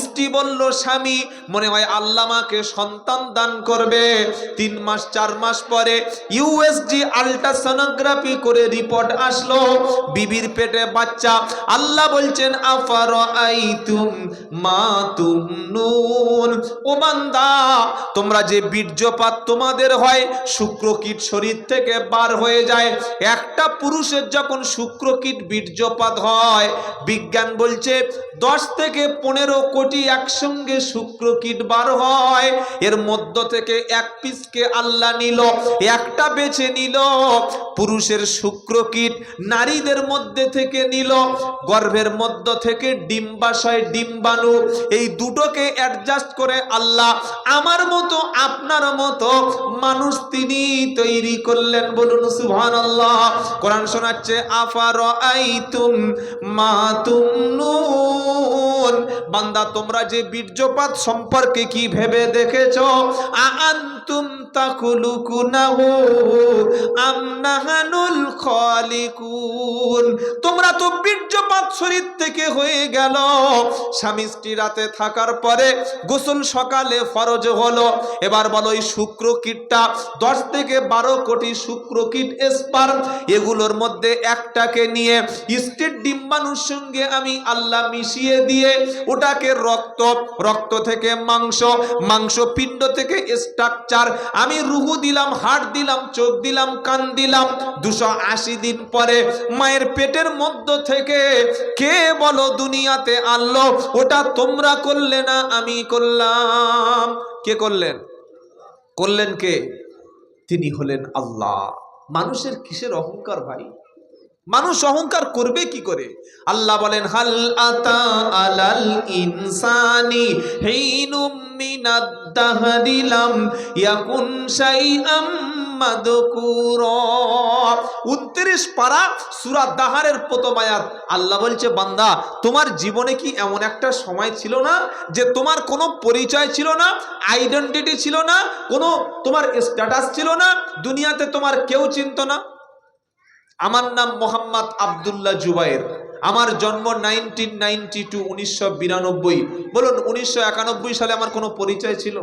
স্ত্রী বলল, স্বামী মনে হয় আল্লাহ আমাকে সন্তান দান করবে। 3 মাস 4 মাস পরে ইউএসজি আল্ট্রাসোনোগ্রাফি করে রিপোর্ট আসলো, বিবির পেটে বাচ্চা। আল্লাহ বলছেন, আফারাআইতুম মা তুমনুন, ও বান্দা তোমরা যে বীর্যপাত তোমাদের হয়, শুক্রকীট শরীর থেকে বার হয়ে যায়। একটা পুরুষের যখন শুক্রকীট বীর্যপাত হয়, বিজ্ঞান বলছে 10 থেকে 15 কোটি একসঙ্গে শুক্রকীট বার হয়। এর মধ্য থেকে 1 পিসকে আল্লাহ নিল, একটা বেছে নিল। পুরুষের শুক্রকীট নারীদের মধ্যে থেকে নিল, গর্ভের মধ্য থেকে ডিম্বাশয় ডিম্বাণু, এই দুটোকে অ্যাডজাস্ট করে আল্লাহ আমার মতো আপনার মতো মানুষ তিনি তৈরি করলেন। বলুন সুবহানাল্লাহ। কোরআন শোনাচ্ছে, আফারাআইতুম মা তুমনুন, বান্দা তোমরা যে বীর্যপাত সম্পর্কে কি ভেবে দেখেছো? আআনতুম তাখলুকুনাহু আম নাহানুল খালিকুন, তোমরা তো বীর্যপাত শরীর থেকে হয়ে গেল। স্বামী স্ত্রী রাতে থাকার পরে গোসল সকালে ফরজ হলো। এবার বলো, এই শুক্রকীটটা 10 থেকে 12 কোটি শুক্রকীট স্পার্ম, এগুলোর মধ্যে একটাকে নিয়ে স্ত্রীর ডিম্বাণুর সঙ্গে আমি আল্লাহ মিশিয়ে দিয়ে ওটাকে রক্ত, রক্ত থেকে মাংস, মাংস পিণ্ড থেকে স্ট্রাকচার, আমি রুহু দিলাম, হাড় দিলাম, চোখ দিলাম, কান দিলাম। 280 দিন পরে মায়ের পেটের মধ্য থেকে কে বলো দুনিয়াতে আনলো? ওটা তোমরা করলে না, আমি করলাম। কে করলেন? করলেন কে? তিনি হলেন আল্লাহ। মানুষের কিসের অহংকার ভাই? মানুষ অহংকার করবে কি করে? আল্লাহ বলেন, হাল আতা আলাল ইনসানি হিনুম মিনাদ দাহরি লাম ইয়াকুন শাইআম মাযকুরা। 29 পারা সূরা দাহারের প্রথম আয়াত। আল্লাহ বলছে, বান্দা তোমার জীবনে কি এমন একটা সময় ছিল না যে তোমার কোনো পরিচয় ছিল না, আইডেন্টিটি ছিল না, কোনো তোমার স্ট্যাটাস ছিল না, দুনিয়াতে তোমার কেউ চিনত না? আমার নাম মোহাম্মদ আব্দুল্লাহ জুবায়ের, আমার জন্ম 1992, 1992। বলুন 1991 সালে আমার কোনো পরিচয় ছিল?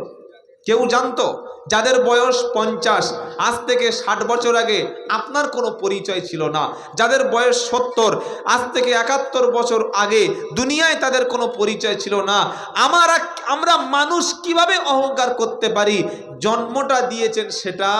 কেউ জানতো? যাদের বয়স 50, আজ থেকে 60 বছর আগে আপনার কোনো পরিচয় ছিল না। যাদের বয়স 70, আজ থেকে 71 বছর আগে দুনিয়ায় তাদের কোনো পরিচয় ছিল না। আমরা মানুষ কিভাবে অহংকার করতে পারি? জন্মটা দিয়েছেন সেটা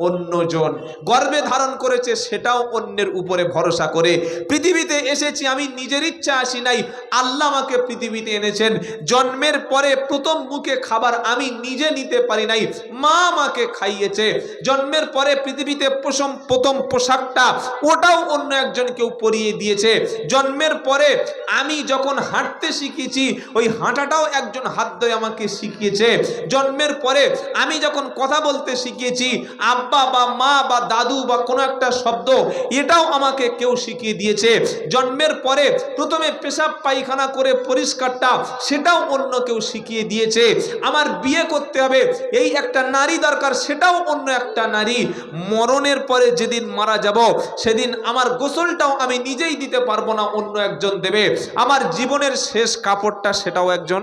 অন্যজন, গর্ভে ধারণ করেছে সেটাও অন্যের উপরে ভরসা করে। পৃথিবীতে এসেছি আমি নিজের ইচ্ছা আসি নাই, আল্লাহ আমাকে পৃথিবীতে এনেছেন। জন্মের পরে প্রথম মুখে খাবার আমি নিজে নিতে পারি নাই, মা আমাকে খাইয়েছে। জন্মের পরে পৃথিবীতে প্রথম পোশাকটা ওটাও অন্য একজন কেউ পরিয়ে দিয়েছে। জন্মের পরে আমি যখন হাঁটতে শিখেছি, ওই হাঁটাটাও একজন হাত ধরে আমাকে শিখিয়েছে। জন্মের পরে আমি যখন কথা বলতে শিখিয়েছি, আব্বা বা মা বা দাদু বা কোনো একটা শব্দ, এটাও আমাকে কেউ শিখিয়ে দিয়েছে। জন্মের পরে প্রথমে পেশাব পায়খানা করে পরিষ্কারটা, সেটাও অন্য কেউ শিখিয়ে দিয়েছে। আমার বিয়ে করতে হবে, এই একটা নারী দরকার, সেটাও অন্য একটা নারী। মরণের পরে যেদিন মারা যাব, সেদিন আমার গোসলটাও আমি নিজেই দিতে পারবো না, অন্য একজন দেবে। আমার জীবনের শেষ কাপড়টা সেটাও একজন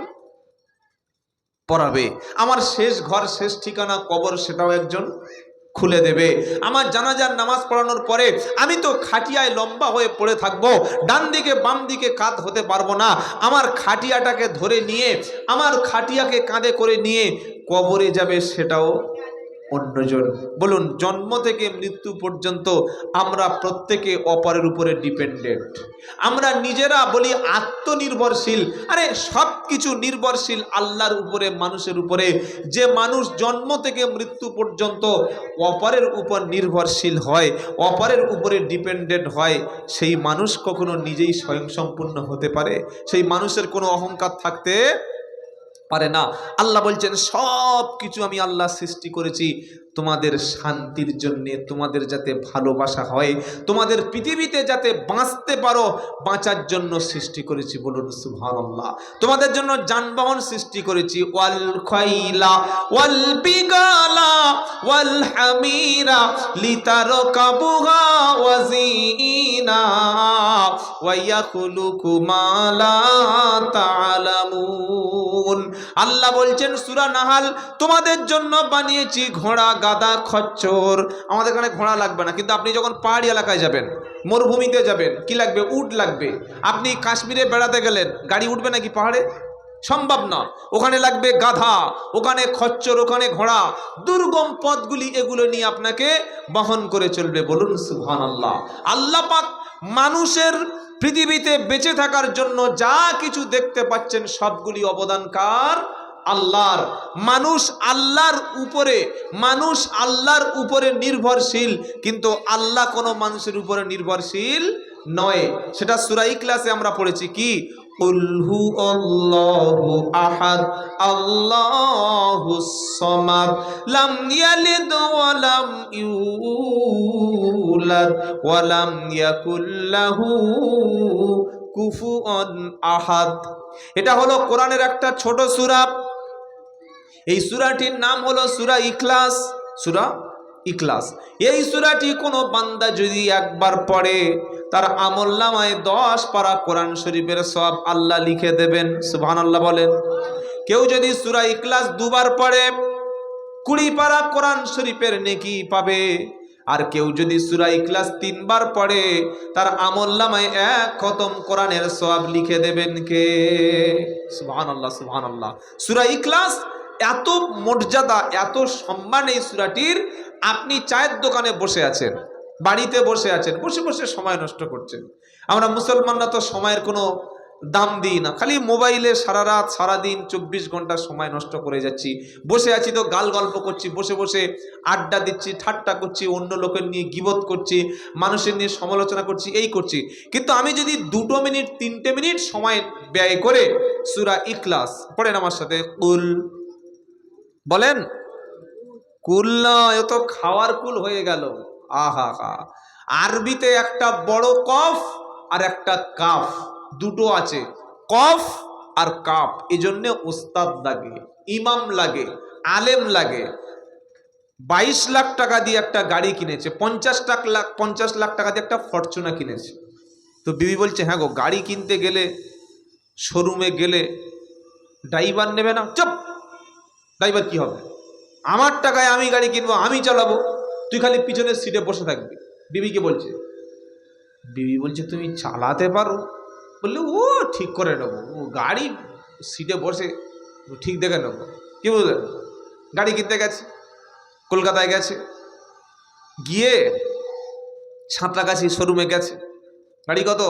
পরাবে। আমার শেষ ঘর, শেষ ঠিকানা, কবর, সেটাও একজন খুলে দেবে। আমার জানাজার নামাজ পড়ানোর পরে আমি তো খাটিয়ায় লম্বা হয়ে পড়ে থাকবো, ডান দিকে বাম দিকে কাঁধ হতে পারবো না। আমার খাটিয়াটাকে ধরে নিয়ে, আমার খাটিয়াকে কাঁধে করে নিয়ে কবরে যাবে, সেটাও অন্যজন। বলুন, জন্ম থেকে মৃত্যু পর্যন্ত আমরা প্রত্যেকে অপরের উপরে ডিপেন্ডেন্ট। আমরা নিজেরা বলি আত্মনির্ভরশীল, আরে সব কিছু নির্ভরশীল আল্লাহর উপরে, মানুষের উপরে। যে মানুষ জন্ম থেকে মৃত্যু পর্যন্ত অপরের উপর নির্ভরশীল হয়, অপরের উপরে ডিপেন্ডেন্ট হয়, সেই মানুষ কখনো নিজেই স্বয়ংসম্পূর্ণ হতে পারে? সেই মানুষের কোনো অহংকার থাকতে পারে না। আল্লাহ বলছেন সব কিছু আমি আল্লাহ সৃষ্টি করেছি তোমাদের শান্তির জন্যে, তোমাদের যাতে ভালোবাসা হয়, তোমাদের পৃথিবীতে যাতে বাঁচতে পারো, বাঁচার জন্য সৃষ্টি করেছি। বলুন সুবহানাল্লাহ। তোমাদের জন্য যানবাহন সৃষ্টি করেছি, ওয়াল খাইলা ওয়াল বিগালা ওয়াল হামিরা লিতারকাবুহা ওয়াজিনা ওয়া ইয়াখলুকু মা লা তা'লামুন। আল্লাহ বলছেন সূরা নাহাল, তোমাদের জন্য বানিয়েছি ঘোড়া, গাধা, খচ্চর। আমাদের এখানে ঘোড়া লাগবে না, কিন্তু আপনি যখন পাহাড়ি এলাকায় যাবেন, মরুভূমিতে যাবেন, কি লাগবে? উট লাগবে। আপনি কাশ্মীরে বেড়াতে গেলেন, গাড়ি উঠবে নাকি পাহাড়ে? সম্ভব না। ওখানে লাগবে গাধা, ওখানে খচ্চর, ওখানে ঘোড়া। দুর্গম পথগুলি এগুলো নিয়ে আপনাকে বহন করে চলবে। বলুন সুবহানাল্লাহ। আল্লাহ পাক মানুষের পৃথিবীতে বেঁচে থাকার জন্য যা কিছু দেখতে পাচ্ছেন সবগুলি অবদানকার আল্লাহর। মানুষ আল্লাহর উপরে নির্ভরশীল, কিন্তু আল্লাহ কোনো মানুষের উপরে নির্ভরশীল নয়। সেটা সূরা ইখলাসে আমরা পড়েছি, কি? কুল হুয়াল্লাহু আহাদ আল্লাহুস সামাদ লাম ইয়ালিদ ওয়া লাম ইউলাদ ওয়া লাম ইয়াকুল লাহু কুফুয়ান আহাদ। এটা হলো কোরআনের একটা ছোট সূরা। এই সূরাটির নাম হলো সূরা ইখলাস। সূরা ইখলাস। এই সূরাটি কোনো বান্দা যদি একবার পড়ে, তার আমলনামায় 10 পারা কোরআন শরীফের সওয়াব আল্লাহ লিখে দেবেন। সুবহানাল্লাহ বলেন। কেউ যদি সূরা ইখলাস দুবার পড়ে 20 পারা কোরআন শরীফের নেকি পাবে। আর কেউ যদি সূরা ইখলাস 3 বার পড়ে, তার আমলনামায় 1 খতম কোরআনের সওয়াব লিখে দেবেন কে? সুবহানাল্লাহ, সুবহানাল্লাহ। সূরা ইখলাস এত মর্যাদা, এত সম্মান এই সূরাটির। আপনি চায়ের দোকানে বসে আছেন, বাড়িতে বসে আছেন, বসে বসে সময় নষ্ট করছেন। আমরা মুসলমানরা তো সময়ের কোনো দাম দিই না, খালি মোবাইলে সারা রাত সারাদিন 24 ঘন্টা সময় নষ্ট করে যাচ্ছি। বসে আছি তো গাল গল্প করছি, বসে বসে আড্ডা দিচ্ছি, ঠাট্টা করছি, অন্য লোকের নিয়ে গীবত করছি, মানুষের নিয়ে সমালোচনা করছি, এই করছি। কিন্তু আমি যদি 2 মিনিট 3টে মিনিট সময় ব্যয় করে সূরা ইখলাস পড়েন আমার সাথে, কুল বলেন, কুল না, এ তো খাওয়ার কুল হয়ে গেল। আহা হা। আরবিতে একটা বড় কফ আর একটা কাফ, দুটো আছে, কফ আর কাফ। এই জন্য ওস্তাদ লাগে, ইমাম লাগে, আলেম লাগে। 22 লাখ টাকা দিয়ে একটা গাড়ি কিনেছে, 50 লাখ টাকা দিয়ে একটা ফরচুনা কিনেছে। তো বিবি বলছে, হ্যাঁ গো, গাড়ি কিনতে গেলে, শোরুমে গেলে ড্রাইভার নেবে না? চুপ, ড্রাইভার কি হবে? আমার টাকায় আমি গাড়ি কিনবো, আমি চালাবো, তুই খালি পিছনের সিটে বসে থাকবি। বিবিকে বলছে। বিবি বলছে, তুমি চালাতে পারো? বললে, ও ঠিক করে নেবো, ও গাড়ি সিটে বসে ঠিক দেখে নেবো। কি বুঝলেন? গাড়ি কিনতে গেছে, কলকাতায় গেছে, গিয়ে সাঁতরাগাছি শোরুমে গেছে। গাড়ি কত?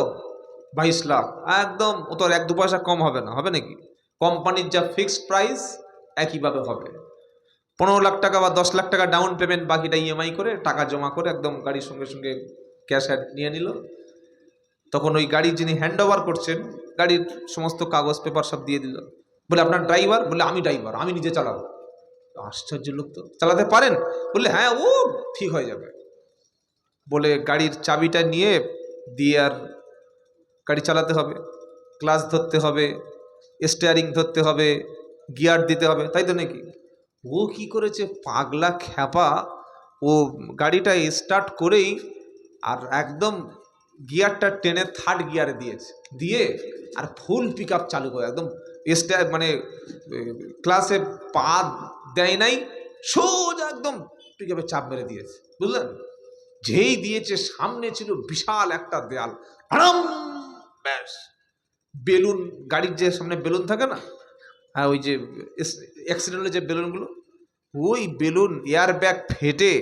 22 লাখ। একদম ও তোর 1-2 পয়সা কম হবে না, হবে নাকি? কোম্পানির যা ফিক্সড প্রাইস একইভাবে হবে। 15 লাখ টাকা বা 10 লাখ টাকা ডাউন পেমেন্ট, বাকিটা ইএমআই করে টাকা জমা করে একদম গাড়ির সঙ্গে সঙ্গে ক্যাশ নিয়ে নিল। তখন ওই গাড়ি যিনি হ্যান্ড ওভার করছেন, গাড়ির সমস্ত কাগজ পেপার সব দিয়ে দিল। বলে, আপনার ড্রাইভার? বলে, আমি ড্রাইভার, আমি নিজে চালাবো। আশ্চর্য লোক তো, চালাতে পারেন? বললে, হ্যাঁ, ও ঠিক হয়ে যাবে। বলে গাড়ির চাবিটা নিয়ে দিয়ে আর গাড়ি চালাতে হবে, ক্লাচ ধরতে হবে, স্টিয়ারিং ধরতে হবে, গিয়ার দিতে হবে, তাই তো নাকি? ও কি করেছে, পাগলা খ্যাপা, ও গাড়িটা স্টার্ট করেই আর একদম গিয়ারটা টেনে 3rd গিয়ারে দিয়েছে, দিয়ে আর ফুল পিক আপ চালু করে একদম মানে ক্লাসে পা দেয় নাই, সোজা একদম পিক আপে চাপ মেরে দিয়েছে। বুঝলেন? যেই দিয়েছে, সামনে ছিল বিশাল একটা দেয়াল, আরাম, ব্যাস বেলুন, গাড়ির যে সামনে বেলুন থাকে না, হ্যাঁ, ওই যে অ্যাক্সিডেন্টের যে বেলুনগুলো, ওই বেলুন এয়ার ব্যাগ ফেটে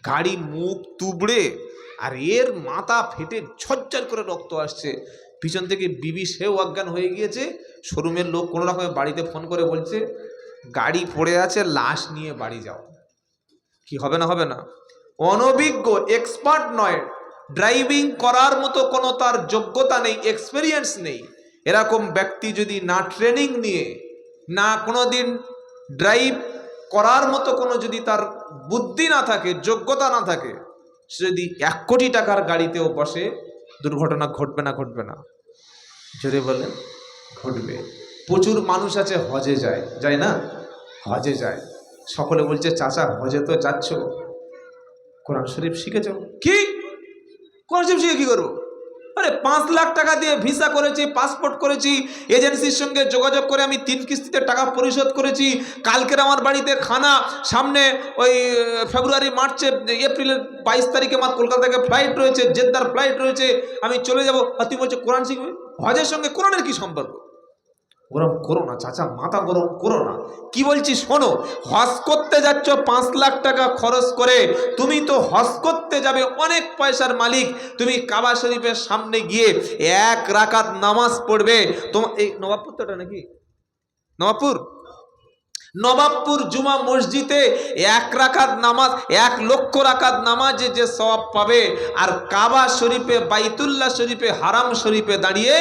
গাড়ি মুখ তুবড়ে আর এর মাথা ফেটে ঝরঝর করে রক্ত আসছে। পিছন থেকে বিবি সেও অজ্ঞান হয়ে গিয়েছে। শোরুমের লোক কোনো রকমের বাড়িতে ফোন করে বলছে, গাড়ি পড়ে আছে, লাশ নিয়ে বাড়ি যাও। কি হবে না? হবে না? অনভিজ্ঞ, এক্সপার্ট নয়, ড্রাইভিং করার মতো কোনো তার যোগ্যতা নেই, এক্সপেরিয়েন্স নেই, এরকম ব্যক্তি যদি না ট্রেনিং নিয়ে না কোনো দিন ড্রাইভ করার মতো কোনো যদি তার বুদ্ধি না থাকে, যোগ্যতা না থাকে, সে যদি 1 কোটি টাকার গাড়িতেও বসে, দুর্ঘটনা ঘটবে না? ঘটবে না? জোরে বলেন। ঘটবে। প্রচুর মানুষ আছে হজে যায়, যায় না? হজে যায়, সকলে বলছে চাচা হজে তো যাচ্ছ, কোরআন শরীফ শিখেছ? কি কোরআন শরীফ শিখে কি করবো? আরে 5 লাখ টাকা দিয়ে ভিসা করেছি, পাসপোর্ট করেছি, এজেন্সির সঙ্গে যোগাযোগ করে আমি 3 কিস্তিতে টাকা পরিশোধ করেছি। কালকের আমার বাড়িতে খানা, সামনে ওই ফেব্রুয়ারি মার্চে এপ্রিলের 22 তারিখে আমার কলকাতা থেকে ফ্লাইট রয়েছে, জেদ্দার ফ্লাইট রয়েছে, আমি চলে যাব। আর তুই বলছো কোরআন শিখবে? হজের সঙ্গে কোরআনের কি সম্পর্ক? গরম করো না চাচা, মাথা গরম করো না। কি বলছি শোনো, হজ করতে যাচ্ছ 5 লাখ টাকা খরচ করে, তুমি তো হজ করতে যাবে অনেক পয়সার মালিক। তুমি কাবা শরীফের সামনে গিয়ে 1 রাকাত নামাজ পড়বে। তোমার এই নবাবপুর তো, এটা নাকি নবাবপুর জুমা মসজিদে 1 রাকাত নামাজ, 1 লক্ষ রাকাত নামাজে যে সওয়াব পাবে, আর কাবা শরীফে, বাইতুল্লাহ শরীফে, হারাম শরীফে দাঁড়িয়ে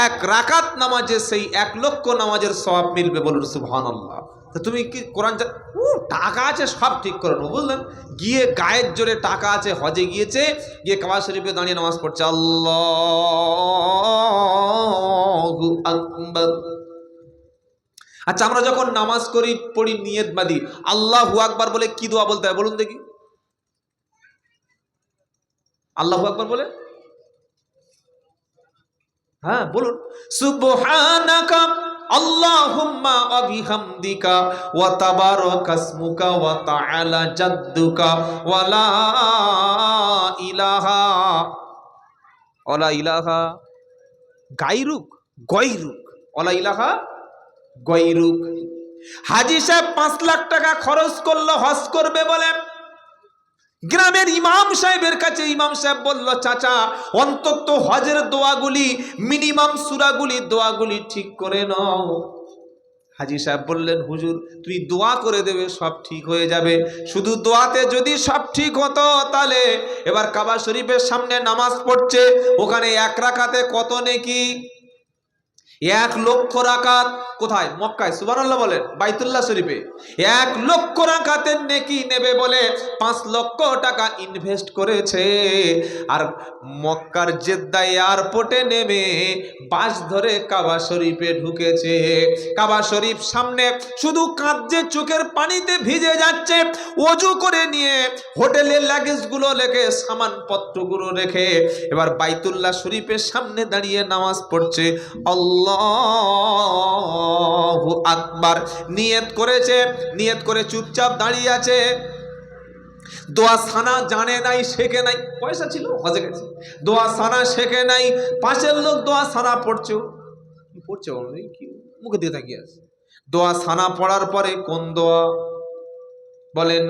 1 রাকাত নামাজে সেই 1 লক্ষ নামাজের সওয়াব মিলবে। বলুন সুবহানাল্লাহ। তো তুমি কি কোরআন টাকা আছে সব ঠিক করে নেবো, বুঝলেন? গিয়ে গায়ের জোরে টাকা আছে, হজে গিয়েছে, গিয়ে কাবা শরীফে দাঁড়িয়ে নামাজ পড়ছে, আল্লাহু আকবার। আচ্ছা, আমরা যখন নামাজ করি, পড়ি, নিয়ত বাঁধি, আল্লাহু আকবার বলে কি দোয়া বলতে হয় বলুন দেখি? আল্লাহু আকবার বলে, হ্যাঁ বলুন, সুবহানাকা আল্লাহুম্মা ওয়া বিহামদিকা ওয়া তাবারাকাসমুকা ওয়া তাআলা জাদ্দুকা ওয়া লা ইলাহা গায়রুক ওয়া লা ইলাহা গৈরুক। হাজী সাহেব 5 লাখ টাকা খরচ করলো হজ করবে বলে, গ্রামের ইমাম সাহেবের কাছে ইমাম সাহেব বলল, চাচা অন্তত হজের দোয়াগুলি, মিনিমাম সূরাগুলি, দোয়াগুলি ঠিক করে নাও। হাজী সাহেব বললেন, হুজুর তুই দোয়া করে দেবে, সব ঠিক হয়ে যাবে। শুধু দোয়াতে যদি সব ঠিক হতো, তাহলে এবার কাবা শরীফের সামনে নামাজ পড়ছে, ওখানে 1 রাকাতে কত নেকি? 1 লক্ষ রাকাত। কোথায়? মক্কায়। সুবহানাল্লাহ বলেন। বাইতুল্লাহ শরীফে 1 লক্ষ রাকাতের নেকি নেবে বলে 5 লক্ষ টাকা ইনভেস্ট করেছে। আর মক্কার জেদ্দা এয়ারপোর্টে নেমে বাস ধরে কাবা শরীফে ঢুকেছে। কাবা শরীফ সামনে শুধু কাঁদছে, চোখের পানিতে ভিজে যাচ্ছে। ওযু করে নিয়ে হোটেলের লাগেজগুলো রেখে, সামানপত্রগুলো রেখে, এবার বাইতুল্লাহ শরীফের সামনে দাঁড়িয়ে নামাজ পড়ছে। আল্লাহু আকবার নিয়ত করেছে, নিয়ত করে চুপচাপ দাঁড়িয়ে আছে। দোয়া সানা জানে নাই, শেখে নাই, পয়সা ছিল হজে গেছে, দোয়া সানা শেখে নাই। পাশের লোক দোয়া সানা পড়ছে, কি পড়ছে কি মুখে দিয়ে তাকিয়ে আছে। দোয়া সানা পড়ার পরে কোন দোয়া বলেন?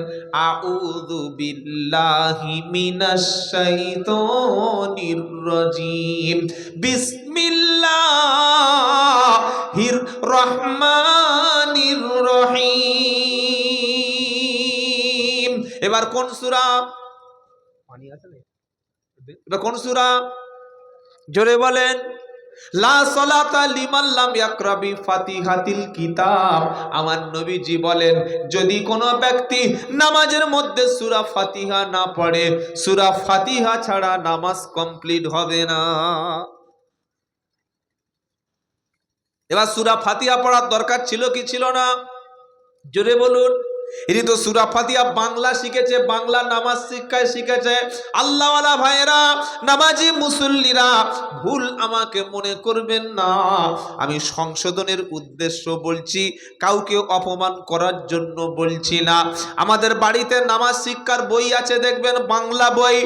আউযু বিল্লাহি মিনাশ শাইতানির রাজিম, বিসমিল্লাহির রহমানির রহিম। এবার কোন সূরা? পানি আছে না? এবার কোন সূরা? জোরে বলেন। লা সালাতা লিমান লাম ইয়াকরা বিফাতিহাতিল কিতাব। আমার নবীজি বলেন, যদি কোনো ব্যক্তি নামাজের মধ্যে সূরা ফাতিহা না পড়ে, সূরা ফাতিহা ছাড়া নামাজ কমপ্লিট হবে না। এবার সূরা ফাতিহা পড়ার দরকার ছিল কি ছিল না? জোরে বলুন। এটি তো সূরা ফাতিহা বাংলা শিখেছে, বাংলা নামাজ শিক্ষায় শিখেছে। আল্লাহওয়ালা ভাইয়েরা, নামাজি মুসল্লিরা, ভুল আমাকে মনে করবেন না, আমি সংশোধনের উদ্দেশ্য বলছি, কাউকে অপমান করার জন্য বলছি না। আমাদের বাড়িতে নামাজ শিক্ষার বই আছে, দেখবেন বাংলা বই,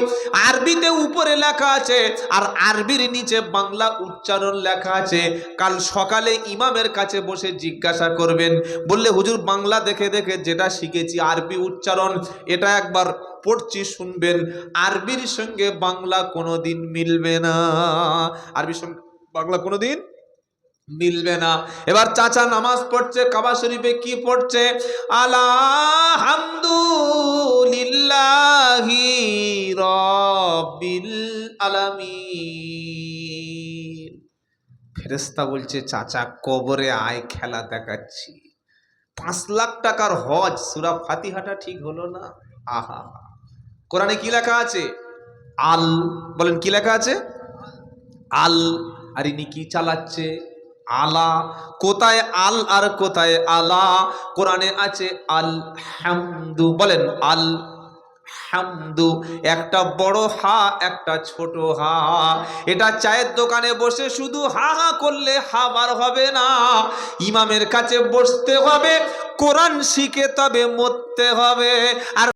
আরবিতে উপরে লেখা আছে, আর আরবির নিচে বাংলা উচ্চারণ লেখা আছে। কাল সকালে ইমামের কাছে বসে জিজ্ঞাসা করবেন, বললে হুজুর বাংলা দেখে দেখে যেটা শিখেছি আরবি উচ্চারণ, এটা একবার পড়ছি শুনবেন। আরবির সঙ্গে বাংলা কোনোদিন মিলবে না, আরবির সঙ্গে বাংলা কোনোদিন মিলবে না। এবার চাচা নামাজ পড়ছে, কাবা শরীফে কি পড়ছে? আলহামদুলিল্লাহি রাব্বিল আলামিন। ফেরেশতা বলছে চাচা কবরে আয় খেলা দেখাচ্ছি। 5 লাখ টাকার হজ, সূরা ফাতিহাটা ঠিক হলো না। আহা, কোরআনে কি লেখা আছে? আল, বলেন কি লেখা আছে? আল। আর ইনি কি চালাচ্ছে? আলা। কোথায় আল আর কোথায় আলা? কোরআনে আছে আল হামদু, বলেন আল হামদু। একটা বড় হা, একটা ছোট হা। এটা চায়ের দোকানে বসে শুধু হা হা করলে হা বার হবে না, ইমামের কাছে বসতে হবে, কোরআন শিখে তবে মরতে হবে। আর